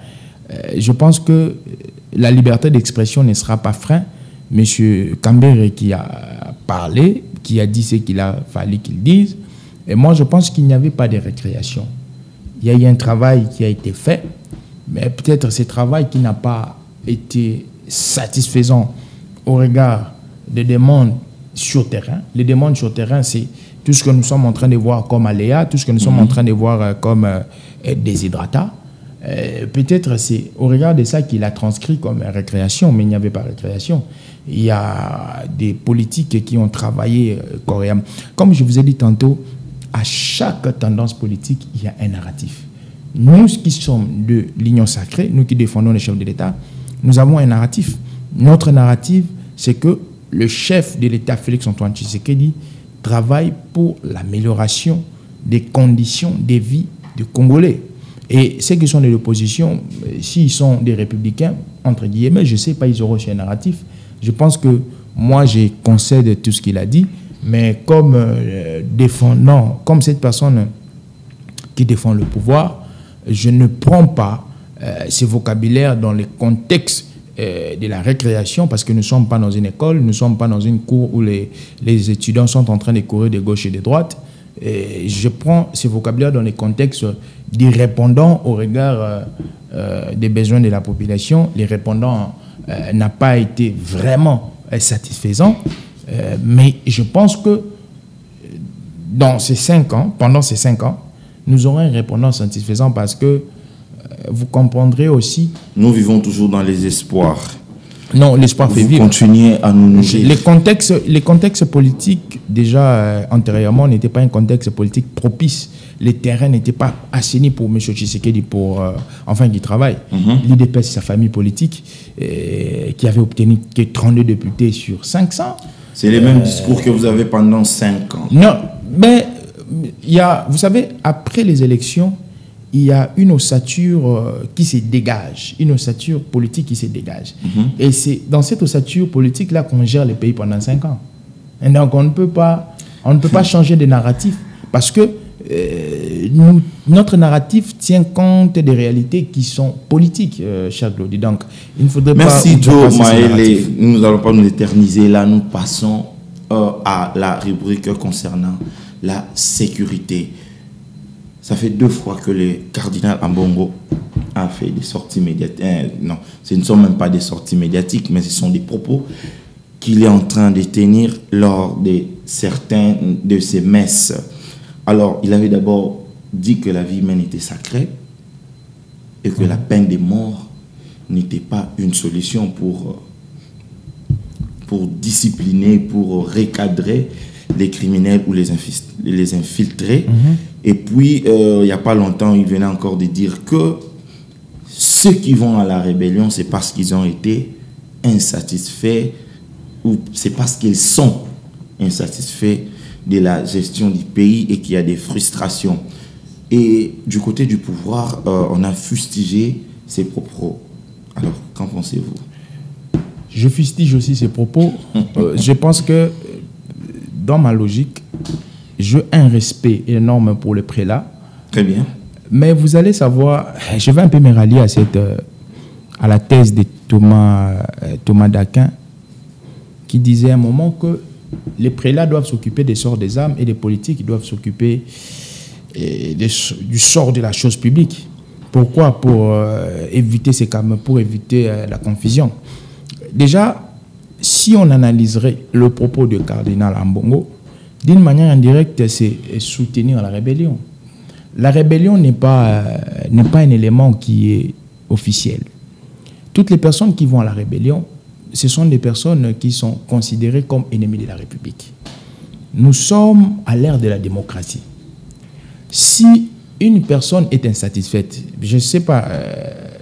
Speaker 2: Je pense que la liberté d'expression ne sera pas frein. Monsieur Kamere qui a parlé, qui a dit ce qu'il a fallu qu'il dise. Et moi, je pense qu'il n'y avait pas de récréation. Il y a eu un travail qui a été fait, mais peut-être ce travail qui n'a pas été satisfaisant au regard des demandes sur terrain. Les demandes sur terrain, c'est tout ce que nous sommes en train de voir comme aléa, tout ce que nous sommes en train de voir comme déshydratat. Peut-être c'est au regard de ça qu'il a transcrit comme récréation, mais il n'y avait pas récréation. Il y a des politiques qui ont travaillé coréennement. Comme je vous ai dit tantôt, à chaque tendance politique, il y a un narratif. Nous qui sommes de l'Union sacrée, nous qui défendons les chefs de l'État, nous avons un narratif. Notre narratif, c'est que le chef de l'État, Félix-Antoine Tshisekedi, travaille pour l'amélioration des conditions de vie des Congolais. Et ceux qui sont de l'opposition, s'ils sont des républicains, entre guillemets, je ne sais pas, ils auront aussi un narratif. Je pense que moi, je concède tout ce qu'il a dit, mais comme défendant, comme cette personne qui défend le pouvoir, je ne prends pas ce vocabulaire dans le contexte de la récréation, parce que nous ne sommes pas dans une école, nous ne sommes pas dans une cour où les étudiants sont en train de courir de gauche et de droite. Et je prends ce vocabulaire dans le contexte des répondants au regard des besoins de la population. Les répondants n'ont pas été vraiment satisfaisants, mais je pense que dans ces 5 ans, pendant ces 5 ans, nous aurons un répondant satisfaisant parce que vous comprendrez aussi...
Speaker 1: Nous vivons toujours dans les espoirs.
Speaker 2: Non, l'espoir fait vivre.
Speaker 1: Vous continuez à nous nourrir.
Speaker 2: Les contextes politiques, déjà antérieurement, n'étaient pas un contexte politique propice. Les terrains n'étaient pas assainis pour M. Tshisekedi pour enfin qu'il travaille. L'IDPS, sa famille politique, qui avait obtenu que 32 députés sur 500.
Speaker 1: C'est les mêmes discours que vous avez pendant 5 ans.
Speaker 2: Non, mais il y a, vous savez, après les élections, il y a une ossature qui se dégage, une ossature politique qui se dégage. Et c'est dans cette ossature politique-là qu'on gère le pays pendant 5 ans. Et donc on ne peut pas changer de narratif parce que notre narratif tient compte des réalités qui sont politiques, cher Claude. Donc il ne faudrait
Speaker 1: Merci
Speaker 2: pas...
Speaker 1: Joe Maele. Nous n'allons pas nous éterniser là, nous passons à la rubrique concernant la sécurité. Ça fait 2 fois que le cardinal Ambongo a fait des sorties médiatiques. Non, ce ne sont même pas des sorties médiatiques, mais ce sont des propos qu'il est en train de tenir lors de certains de ses messes. Alors, il avait d'abord dit que la vie humaine était sacrée et que la peine de mort n'était pas une solution pour discipliner, pour recadrer les criminels ou les infiltrer. Et puis, il n'y a pas longtemps, il venait encore de dire que ceux qui vont à la rébellion, c'est parce qu'ils ont été insatisfaits ou c'est parce qu'ils sont insatisfaits de la gestion du pays et qu'il y a des frustrations. Et du côté du pouvoir, on a fustigé ces propos. Alors, qu'en pensez-vous?
Speaker 2: Je fustige aussi ces propos. Je pense que, dans ma logique, j'ai un respect énorme pour le prélat.
Speaker 1: Très bien.
Speaker 2: Mais vous allez savoir, je vais un peu me rallier à la thèse de Thomas d'Aquin, qui disait à un moment que les prélats doivent s'occuper des sorts des âmes et les politiques doivent s'occuper du sort de la chose publique. Pourquoi? Pour éviter pour éviter la confusion. Déjà, si on analyserait le propos du cardinal Ambongo, d'une manière indirecte, c'est soutenir la rébellion. La rébellion n'est pas un élément qui est officiel. Toutes les personnes qui vont à la rébellion, ce sont des personnes qui sont considérées comme ennemies de la République. Nous sommes à l'ère de la démocratie. Si une personne est insatisfaite, je ne sais pas,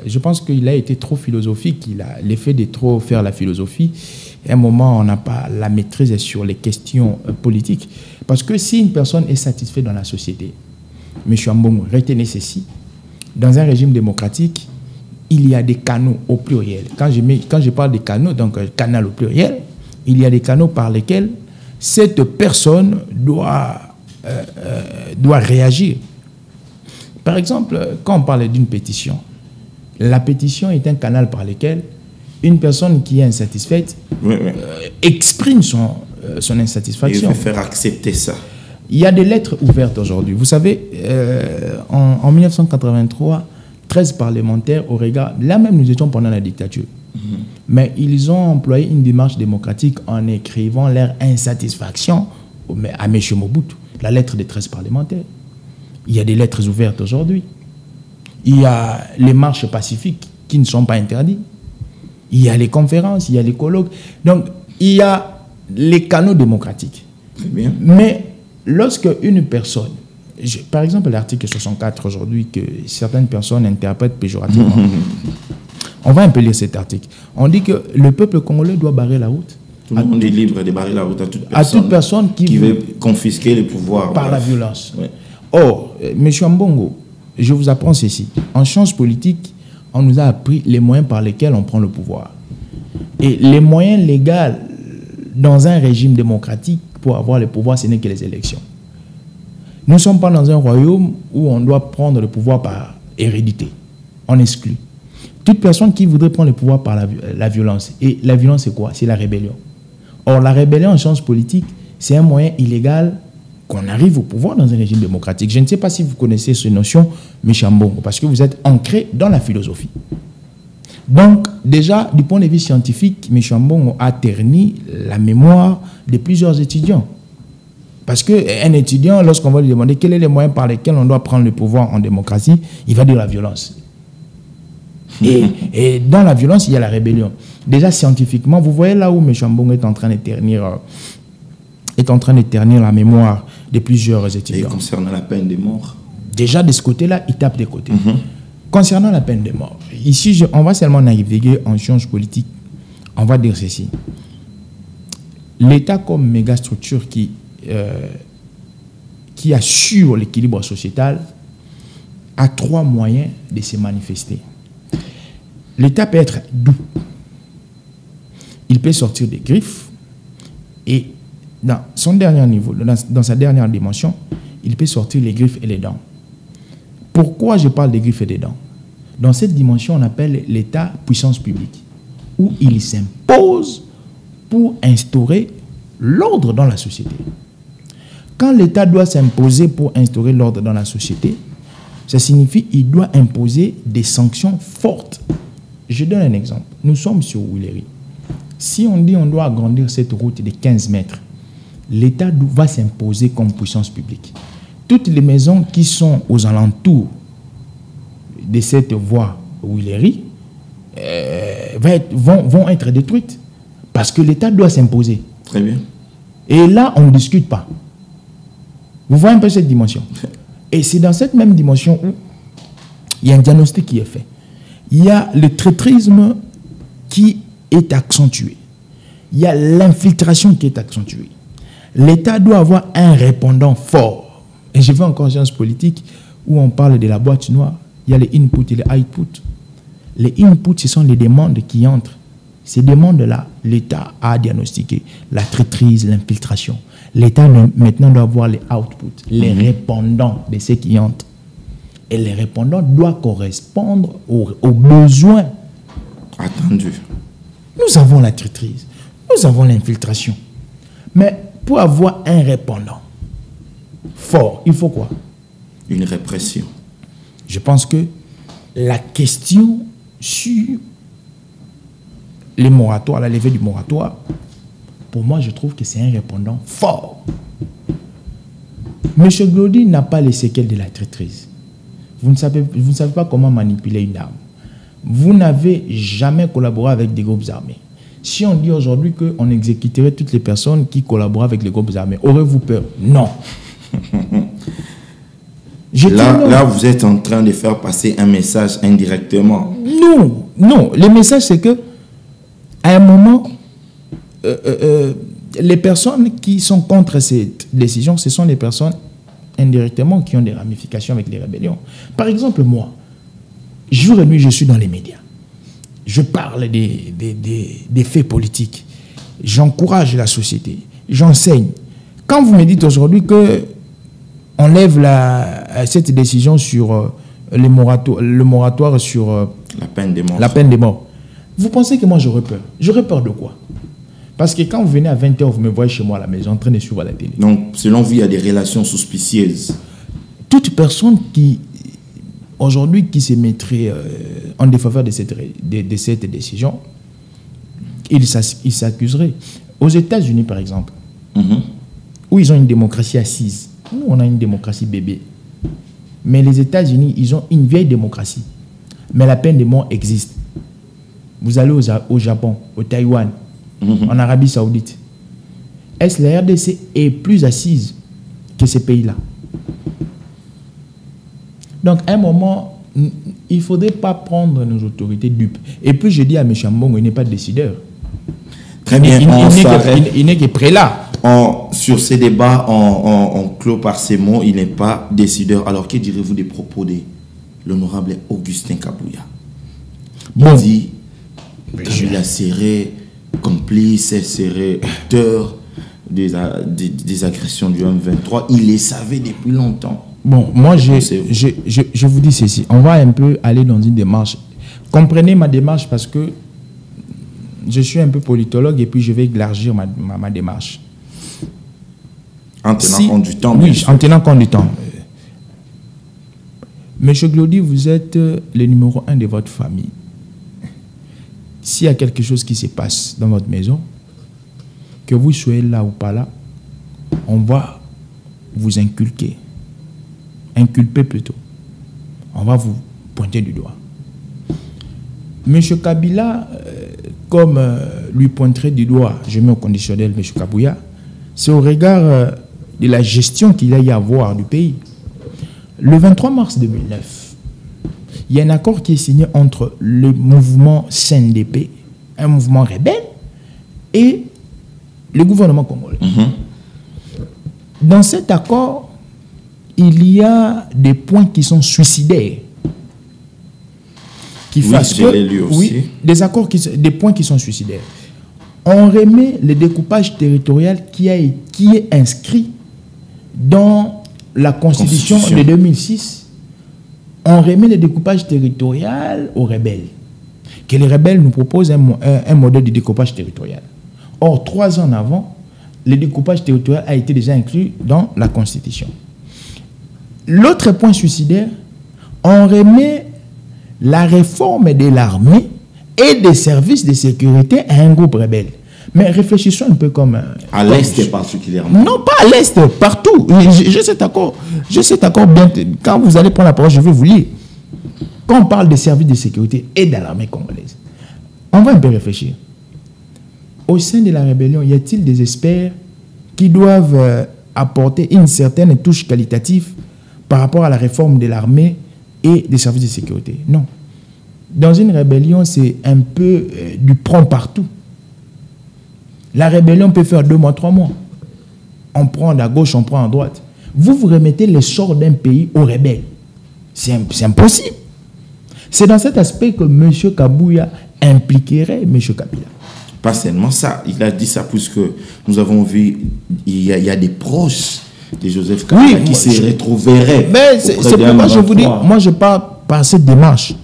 Speaker 2: je pense qu'il a été trop philosophique, il a l'effet de trop faire la philosophie. À un moment, on n'a pas la maîtrise sur les questions politiques. Parce que si une personne est satisfaite dans la société, M. Ambongo, retenez ceci, dans un régime démocratique, il y a des canaux au pluriel. Quand je parle des canaux, donc canal au pluriel, il y a des canaux par lesquels cette personne doit réagir. Par exemple, quand on parle d'une pétition, la pétition est un canal par lequel une personne qui est insatisfaite exprime son insatisfaction.
Speaker 1: Il faut faire accepter ça.
Speaker 2: Il y a des lettres ouvertes aujourd'hui. Vous savez, en 1983, 13 parlementaires au regard... Là même, nous étions pendant la dictature. Mais ils ont employé une démarche démocratique en écrivant leur insatisfaction à M. Mobutu. La lettre des 13 parlementaires. Il y a des lettres ouvertes aujourd'hui. Il y a les marches pacifiques qui ne sont pas interdites. Il y a les conférences, il y a les colloques. Donc, il y a les canaux démocratiques.
Speaker 1: Très bien.
Speaker 2: Mais lorsque une personne, par exemple l'article 64 aujourd'hui, que certaines personnes interprètent péjorativement, on va un peu lire cet article. On dit que le peuple congolais doit barrer la route.
Speaker 1: Tout le monde est libre de barrer la route à toute personne
Speaker 2: qui
Speaker 1: veut confisquer le pouvoir.
Speaker 2: Par la violence.
Speaker 1: Ouais.
Speaker 2: Or, M. Ambongo, je vous apprends ceci. En sciences politiques, on nous a appris les moyens par lesquels on prend le pouvoir. Et les moyens légaux dans un régime démocratique pour avoir le pouvoir, ce n'est que les élections. Nous ne sommes pas dans un royaume où on doit prendre le pouvoir par hérédité. On exclut. Toute personne qui voudrait prendre le pouvoir par la violence. Et la violence, c'est quoi? C'est la rébellion. Or, la rébellion en sciences politiques, c'est un moyen illégal qu'on arrive au pouvoir dans un régime démocratique. Je ne sais pas si vous connaissez cette notion, M. Ambongo, parce que vous êtes ancré dans la philosophie. Donc, déjà, du point de vue scientifique, M. Ambongo a terni la mémoire de plusieurs étudiants. Parce qu'un étudiant, lorsqu'on va lui demander quels sont les moyens par lesquels on doit prendre le pouvoir en démocratie, il va dire la violence. Et dans la violence, il y a la rébellion. Déjà, scientifiquement, vous voyez là où M. Ambongo est en train de ternir la mémoire de plusieurs étudiants.
Speaker 1: Et concernant la peine de mort?
Speaker 2: Déjà, de ce côté-là, il tape des côtés. Concernant la peine de mort, ici, on va seulement naviguer en sciences politiques. On va dire ceci. L'État comme mégastructure qui assure l'équilibre sociétal a 3 moyens de se manifester. L'État peut être doux. Il peut sortir des griffes et dans son dernier niveau, dans sa dernière dimension, il peut sortir les griffes et les dents. Pourquoi je parle des griffes et des dents? Dans cette dimension, on appelle l'État puissance publique, où il s'impose pour instaurer l'ordre dans la société. Quand l'État doit s'imposer pour instaurer l'ordre dans la société, ça signifie qu'il doit imposer des sanctions fortes. Je donne un exemple. Nous sommes sur Willery. Si on dit qu'on doit agrandir cette route de 15 mètres, l'État va s'imposer comme puissance publique. Toutes les maisons qui sont aux alentours de cette voie Willery vont être détruites parce que l'État doit s'imposer.
Speaker 1: Très bien.
Speaker 2: Et là, on ne discute pas. Vous voyez un peu cette dimension. Et c'est dans cette même dimension où il y a un diagnostic qui est fait. Il y a le traîtrisme qui est accentué. Il y a l'infiltration qui est accentuée. L'État doit avoir un répondant fort. Et je vais en conscience politique où on parle de la boîte noire. Il y a les inputs et les outputs. Les inputs, ce sont les demandes qui entrent. Ces demandes-là, l'État a diagnostiqué la traîtrise, l'infiltration. L'État maintenant doit avoir les outputs, les répondants de ce qui entrent. Et les répondants doivent correspondre aux besoins.
Speaker 1: Attendu.
Speaker 2: Nous avons la traîtrise, nous avons l'infiltration. Mais pour avoir un répondant fort, il faut quoi?
Speaker 1: Une répression.
Speaker 2: Je pense que la question sur les moratoires, la levée du moratoire, pour moi, je trouve que c'est un répondant fort. M. Glody n'a pas les séquelles de la traîtrise. Vous ne savez pas comment manipuler une arme. Vous n'avez jamais collaboré avec des groupes armés. Si on dit aujourd'hui qu'on exécuterait toutes les personnes qui collaborent avec les groupes armés, aurez-vous peur? Non.
Speaker 1: Là, vous êtes en train de faire passer un message indirectement.
Speaker 2: Non. Le message, c'est que à un moment, les personnes qui sont contre cette décision, ce sont les personnes indirectement qui ont des ramifications avec les rébellions. Par exemple, moi, jour et nuit, je suis dans les médias. Je parle des faits politiques. J'encourage la société. J'enseigne. Quand vous me dites aujourd'hui qu'on lève cette décision sur le moratoire sur la peine de mort, vous pensez que moi j'aurais peur? J'aurais peur de quoi? Parce que quand vous venez à 20h, vous me voyez chez moi à la maison en train de suivre la télé.
Speaker 1: Donc, selon vous, il y a des relations suspicieuses.
Speaker 2: Toute personne qui, aujourd'hui, qui se mettrait en défaveur de cette décision, il s'accuserait. Aux États-Unis, par exemple, où ils ont une démocratie assise, nous, on a une démocratie bébé. Mais les États-Unis, ils ont une vieille démocratie. Mais la peine de mort existe. Vous allez au Japon, au Taïwan, en Arabie Saoudite. Est-ce que la RDC est plus assise que ces pays-là? Donc, à un moment, il ne faudrait pas prendre nos autorités dupes. Et puis, je dis à M. Mbongo, il n'est pas décideur.
Speaker 1: Très bien,
Speaker 2: il n'est que prélat.
Speaker 1: Sur ces débats, on clôt par ces mots, il n'est pas décideur. Alors, que direz-vous des propos de l'honorable Augustin Kabouya? Il dit qu'il a serré complice, serré auteur des agressions du M23. Il les savait depuis longtemps.
Speaker 2: Bon, moi, je vous dis ceci. On va un peu aller dans une démarche. Comprenez ma démarche parce que je suis un peu politologue et puis je vais élargir ma démarche.
Speaker 1: En tenant compte du temps.
Speaker 2: Oui, en tenant compte du temps. Monsieur Glody, vous êtes le numéro 1 de votre famille. S'il y a quelque chose qui se passe dans votre maison, que vous soyez là ou pas là, on va vous inculper plutôt. On va vous pointer du doigt. Monsieur Kabila, comme lui pointerait du doigt, je mets au conditionnel M. Kabouya, c'est au regard de la gestion qu'il a y à avoir du pays. Le 23 mars 2009, il y a un accord qui est signé entre le mouvement CNDP, un mouvement rebelle, et le gouvernement congolais. Dans cet accord, il y a des points qui sont suicidaires. Des points qui sont suicidaires. On remet le découpage territorial qui est inscrit dans la Constitution de 2006. On remet le découpage territorial aux rebelles. Que les rebelles nous proposent un modèle de découpage territorial. Or, 3 ans avant, le découpage territorial a été déjà inclus dans la Constitution. L'autre point suicidaire, on remet la réforme de l'armée et des services de sécurité à un groupe rebelle. Mais réfléchissons un peu comme...
Speaker 1: À l'Est particulièrement.
Speaker 2: Non, pas à l'Est, partout. J'ai cet accord. J'ai cet accord bien. Quand vous allez prendre la parole, je vais vous lire. Quand on parle des services de sécurité et de l'armée congolaise, on va un peu réfléchir. Au sein de la rébellion, y a-t-il des experts qui doivent apporter une certaine touche qualitative par rapport à la réforme de l'armée et des services de sécurité? Non. Dans une rébellion, c'est un peu du prend partout. La rébellion peut faire 2 mois, 3 mois. On prend à gauche, on prend à droite. Vous remettez le sort d'un pays aux rebelles. C'est impossible. C'est dans cet aspect que M. Kabouya impliquerait M. Kabila.
Speaker 1: pas seulement ça. Il a dit ça puisque nous avons vu, il y a des proches de Joseph Kabila qui se retrouveraient.
Speaker 2: Mais c'est pourquoi je vous dis, moi je parle par cette démarche.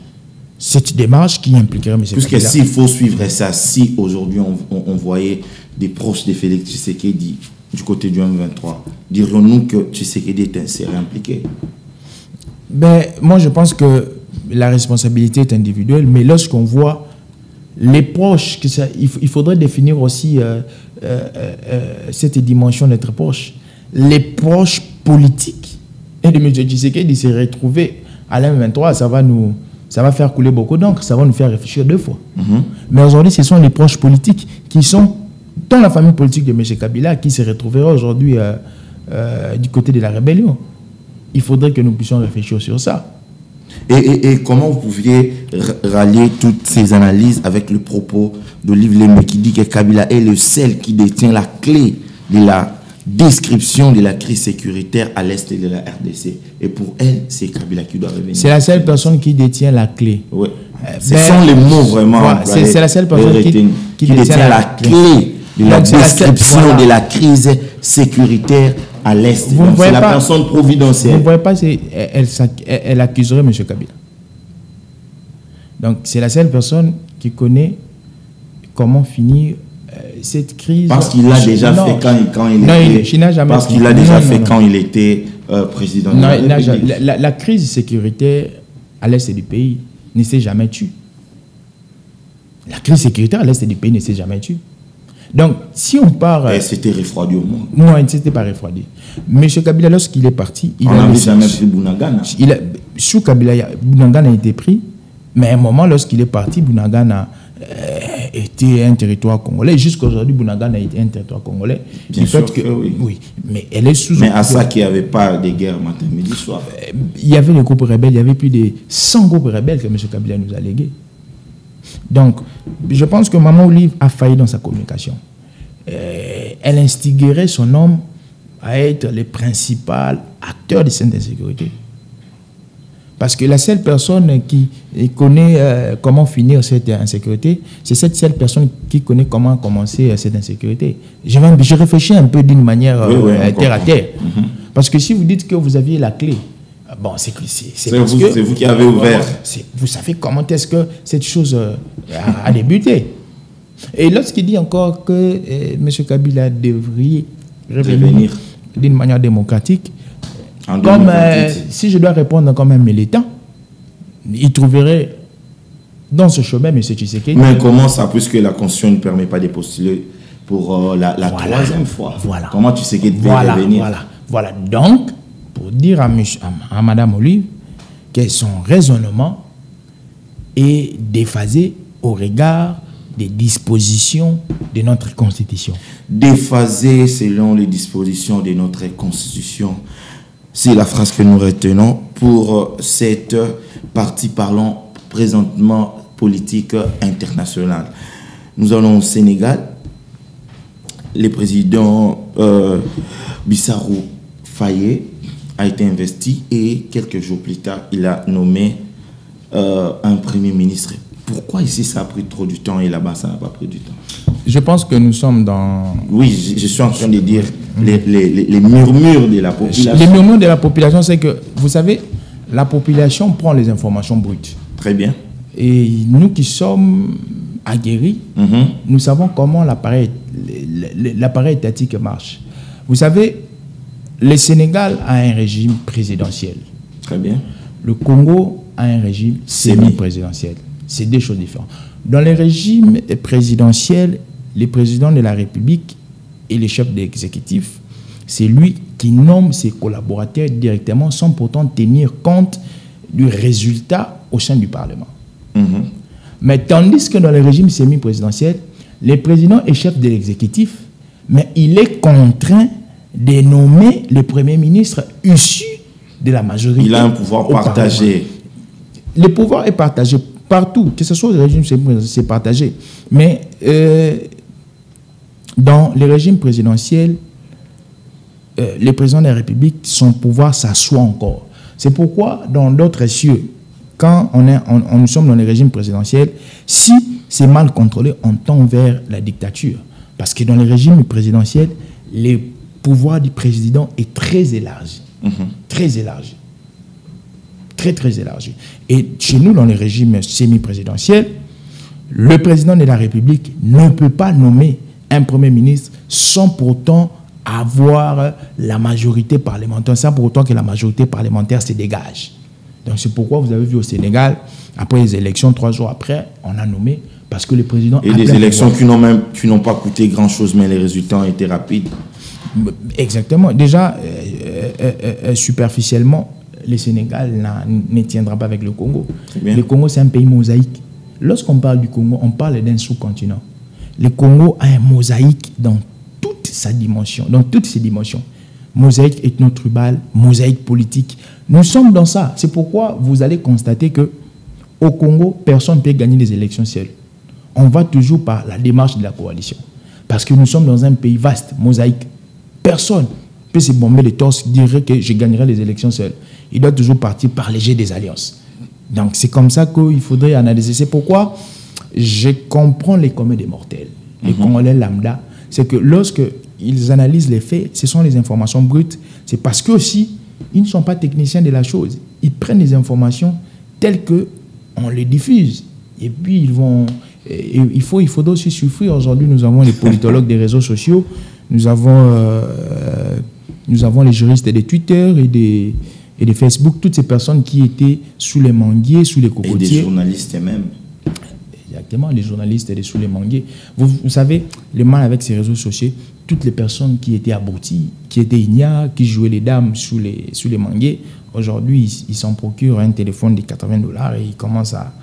Speaker 2: Cette démarche qui impliquerait M.
Speaker 1: Puisque s'il faut suivre ça, si aujourd'hui on voyait des proches de Félix Tshisekedi du côté du M23, dirions-nous que Tshisekedi serait impliqué?
Speaker 2: Ben, moi je pense que la responsabilité est individuelle, mais lorsqu'on voit les proches, il faudrait définir aussi cette dimension d'être proche. Les proches politiques et de M. Tshisekedi se retrouver à l'M23, ça va faire couler beaucoup d'encre, ça va nous faire réfléchir 2 fois. Mais aujourd'hui, ce sont les proches politiques qui sont dans la famille politique de M. Kabila qui se retrouvera aujourd'hui du côté de la rébellion. Il faudrait que nous puissions réfléchir sur ça.
Speaker 1: Et comment vous pouviez rallier toutes ces analyses avec le propos d'Olive Lembe qui dit que Kabila est le seul qui détient la clé de la description de la crise sécuritaire à l'est de la RDC. Et pour elle, c'est Kabila qui doit revenir.
Speaker 2: C'est la seule personne qui détient la clé.
Speaker 1: Oui. Ce sont les mots vraiment.
Speaker 2: C'est la seule personne qui
Speaker 1: détient la clé de la description de la crise sécuritaire à l'est. C'est la personne providentielle.
Speaker 2: Vous ne voyez pas, elle accuserait M. Kabila. Donc, c'est la seule personne qui connaît comment finir cette crise.
Speaker 1: Parce qu'il l'a déjà fait quand il était. Parce qu'il l'a déjà fait quand il était président de la République.
Speaker 2: La crise sécuritaire à l'est du pays ne s'est jamais tue. La crise sécuritaire à l'est du pays ne s'est jamais tue. Donc, si on part...
Speaker 1: c'était refroidi au moins.
Speaker 2: Non, il ne s'était pas refroidi. M. Kabila, lorsqu'il est parti...
Speaker 1: On n'avait jamais pris Bounagana.
Speaker 2: Sous Kabila, Bounagana a été pris, mais à un moment, lorsqu'il est parti, Bounagana était un territoire congolais. Jusqu'à aujourd'hui, Bounagana a été un territoire congolais.
Speaker 1: Bien sûr que oui.
Speaker 2: Oui, mais elle est sous...
Speaker 1: Mais à ça qu'il n'y avait pas de guerre matin, midi, soir.
Speaker 2: Il y avait les groupes rebelles, il y avait plus de 100 groupes rebelles que M. Kabila nous a légués. Donc, je pense que Maman Olive a failli dans sa communication. Elle instiguerait son homme à être le principal acteur des scènes d'insécurité. Parce que la seule personne qui connaît comment finir cette insécurité, c'est cette seule personne qui connaît comment commencer cette insécurité. Je réfléchis un peu d'une manière terre à terre. Parce que si vous dites que vous aviez la clé, bon, c'est
Speaker 1: vous qui avez ouvert.
Speaker 2: Vous savez comment est-ce que cette chose a débuté. Et lorsqu'il dit encore que M. Kabila devrait revenir d'une manière démocratique, comme si je dois répondre comme un militant, il trouverait dans ce chemin M. Tshisekedi.
Speaker 1: Mais comment ça, puisque la Constitution ne permet pas de postuler pour la troisième fois? Comment Tshisekedi devait revenir?
Speaker 2: Voilà. Donc, pour dire à Mme Olive que son raisonnement est déphasé au regard des dispositions de notre Constitution.
Speaker 1: Déphasé selon les dispositions de notre Constitution. C'est la phrase que nous retenons pour cette partie parlant présentement politique internationale. Nous allons au Sénégal. Le président Bissarou Faye a été investi et quelques jours plus tard, il a nommé un premier ministre. Pourquoi ici ça a pris trop du temps et là-bas ça n'a pas pris du temps?
Speaker 2: Je pense que nous sommes dans...
Speaker 1: Oui, je suis en train de dire les murmures de la population.
Speaker 2: Les murmures de la population, c'est que, vous savez, la population prend les informations brutes.
Speaker 1: Très bien.
Speaker 2: Et nous qui sommes aguerris, nous savons comment l'appareil étatique marche. Vous savez, le Sénégal a un régime présidentiel.
Speaker 1: Très bien.
Speaker 2: Le Congo a un régime semi-présidentiel. C'est deux choses différentes. Dans le régime présidentiel, le président de la République et le chef de l'exécutif, c'est lui qui nomme ses collaborateurs directement sans pourtant tenir compte du résultat au sein du Parlement. Mais tandis que dans le régime semi-présidentiel, le président est chef de l'exécutif, mais il est contraint de nommer le Premier ministre issu de la majorité.
Speaker 1: Il a un pouvoir partagé.
Speaker 2: Le pouvoir est partagé partout, que ce soit le régime semi-présidentiel, c'est partagé. Mais dans le régime présidentiel, le président de la République, son pouvoir s'assoit encore. C'est pourquoi, dans d'autres cieux, quand nous sommes dans le régime présidentiel, si c'est mal contrôlé, on tend vers la dictature. Parce que dans le régime présidentiel, le pouvoir du président est très élargi. Très élargi. Très, très élargi. Et chez nous, dans le régime semi-présidentiel, le président de la République ne peut pas nommer un premier ministre sans pourtant avoir la majorité parlementaire, sans pour autant que la majorité parlementaire se dégage. Donc c'est pourquoi vous avez vu au Sénégal, après les élections, 3 jours après, on a nommé, parce que le président...
Speaker 1: Et des élections qui n'ont pas coûté grand-chose, mais les résultats ont été rapides.
Speaker 2: Exactement. Déjà, superficiellement, le Sénégal ne tiendra pas avec le Congo. Le Congo, c'est un pays mosaïque. Lorsqu'on parle du Congo, on parle d'un sous-continent. Le Congo a un mosaïque dans toute sa dimension, dans toutes ses dimensions. Mosaïque ethno-tribal, mosaïque politique. Nous sommes dans ça. C'est pourquoi vous allez constater que au Congo, personne ne peut gagner les élections seul. On va toujours par la démarche de la coalition. Parce que nous sommes dans un pays vaste, mosaïque. Personne ne peut se bomber les torses, dire que je gagnerai les élections seul. Il doit toujours partir par le jet des alliances. Donc c'est comme ça qu'il faudrait analyser. C'est pourquoi je comprends les communs des mortels, les Congolais lambda. C'est que lorsqu'ils analysent les faits, ce sont les informations brutes. C'est parce que aussi, ils ne sont pas techniciens de la chose. Ils prennent les informations telles qu'on les diffuse. Et puis ils vont... il faudra aussi souffrir. Aujourd'hui, nous avons les politologues des réseaux sociaux, nous avons les juristes des Twitter et des Facebook, toutes ces personnes qui étaient sous les manguiers, sous les cocotiers.
Speaker 1: Et des journalistes même.
Speaker 2: Exactement, les journalistes étaient sous les manguiers. Vous savez, le mal avec ces réseaux sociaux, toutes les personnes qui étaient abruties, qui étaient ignares, qui jouaient les dames sous les manguiers, aujourd'hui, ils s'en procurent un téléphone de $80 et ils commencent à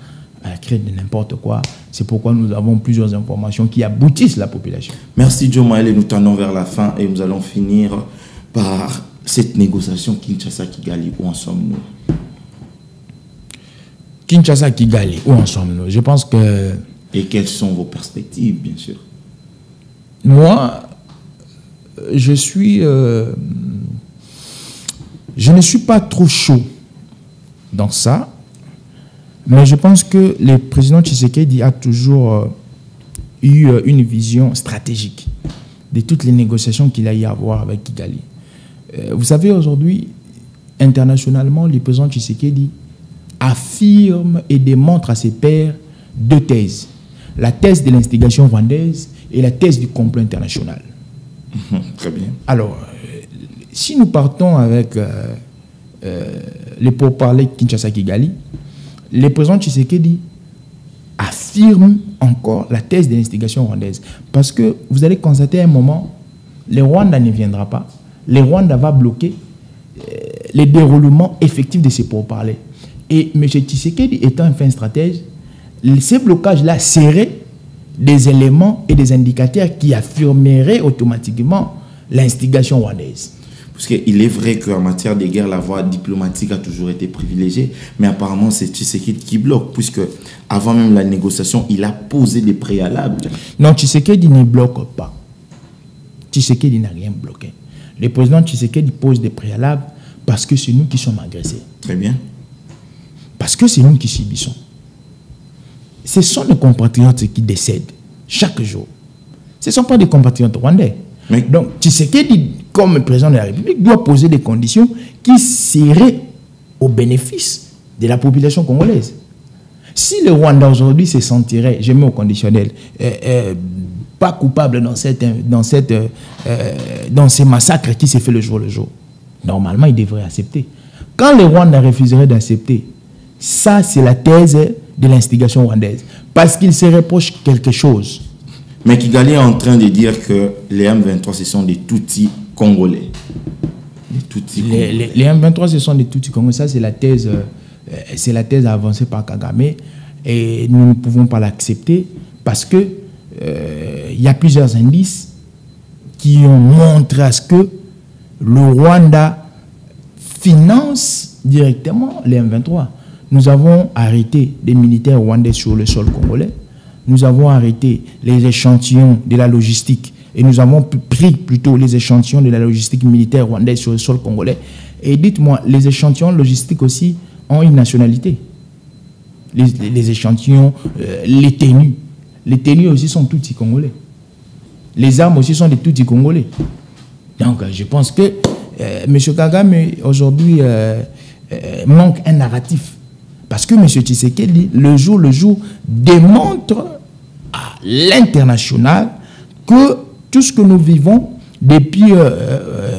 Speaker 2: créer de n'importe quoi. C'est pourquoi nous avons plusieurs informations qui aboutissent la population.
Speaker 1: Merci Joe Maël, et nous tendons vers la fin et nous allons finir par cette négociation Kinshasa-Kigali. Où en sommes-nous?
Speaker 2: Kinshasa-Kigali, où en sommes-nous? Je pense que...
Speaker 1: Et quelles sont vos perspectives, bien sûr?
Speaker 2: Moi, je ne suis pas trop chaud dans ça. Mais je pense que le président Tshisekedi a toujours eu une vision stratégique de toutes les négociations qu'il a eu à avoir avec Kigali. Vous savez, aujourd'hui, internationalement, le président Tshisekedi affirme et démontre à ses pairs 2 thèses. La thèse de l'instigation rwandaise et la thèse du complot international.
Speaker 1: Très bien.
Speaker 2: Alors, si nous partons avec les pourparlers Kinshasa-Kigali, le président Tshisekedi affirme encore la thèse de l'instigation rwandaise. Parce que vous allez constater à un moment, le Rwanda ne viendra pas. Le Rwanda va bloquer le déroulement effectif de ces pourparlers. Et M. Tshisekedi étant un fin stratège, ces blocages-là seraient des éléments et des indicateurs qui affirmeraient automatiquement l'instigation rwandaise.
Speaker 1: Parce qu'il est vrai qu'en matière de guerre, la voie diplomatique a toujours été privilégiée, mais apparemment c'est Tshisekedi qui bloque, puisque avant même la négociation, il a posé des préalables.
Speaker 2: Non, Tshisekedi ne bloque pas. Tshisekedi n'a rien bloqué. Le président Tshisekedi pose des préalables parce que c'est nous qui sommes agressés.
Speaker 1: Très bien.
Speaker 2: Parce que c'est nous qui subissons. Ce sont nos compatriotes qui décèdent chaque jour. Ce ne sont pas des compatriotes rwandais. Mais... Donc, Tshisekedi, comme président de la République, doit poser des conditions qui seraient au bénéfice de la population congolaise. Si le Rwanda aujourd'hui se sentirait, je mets au conditionnel, pas coupable dans ces massacres qui se fait le jour, normalement, il devrait accepter. Quand le Rwanda refuserait d'accepter, ça, c'est la thèse de l'instigation rwandaise. Parce qu'il se reproche quelque chose.
Speaker 1: Mais Kigali est en train de dire que les M23, ce sont des Tutsis congolais.
Speaker 2: Les M23, ce sont des Tutsis congolais. Ça, c'est la thèse avancée par Kagame. Et nous ne pouvons pas l'accepter parce que y a plusieurs indices qui ont montré à ce que le Rwanda finance directement les M23. Nous avons arrêté des militaires rwandais sur le sol congolais. Nous avons arrêté les échantillons de la logistique et nous avons pris plutôt les échantillons de la logistique militaire rwandaise sur le sol congolais. Et dites-moi, les échantillons logistiques aussi ont une nationalité. Les échantillons, les tenues, les tenues aussi sont tutsi congolais. Les armes aussi sont des tutsi congolais. Donc, je pense que M. Kagame, aujourd'hui, manque un narratif. Parce que M. Tshisekedi, le jour, démontre à l'international que tout ce que nous vivons depuis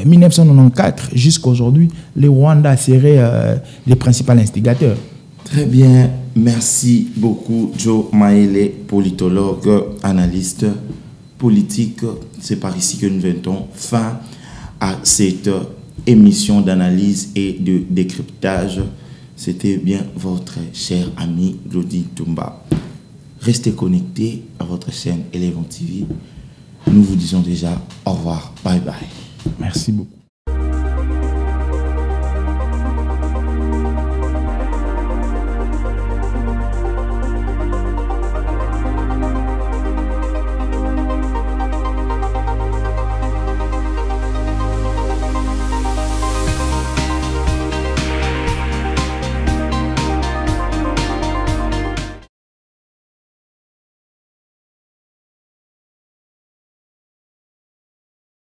Speaker 2: 1994 jusqu'à aujourd'hui, le Rwanda serait les principaux instigateurs.
Speaker 1: Très bien, merci beaucoup Joe Maele, politologue, analyste politique. C'est par ici que nous mettons fin à cette émission d'analyse et de décryptage. C'était bien votre cher ami Glody Toumba. Restez connectés à votre chaîne Eleven TV. Nous vous disons déjà au revoir. Bye bye.
Speaker 2: Merci beaucoup.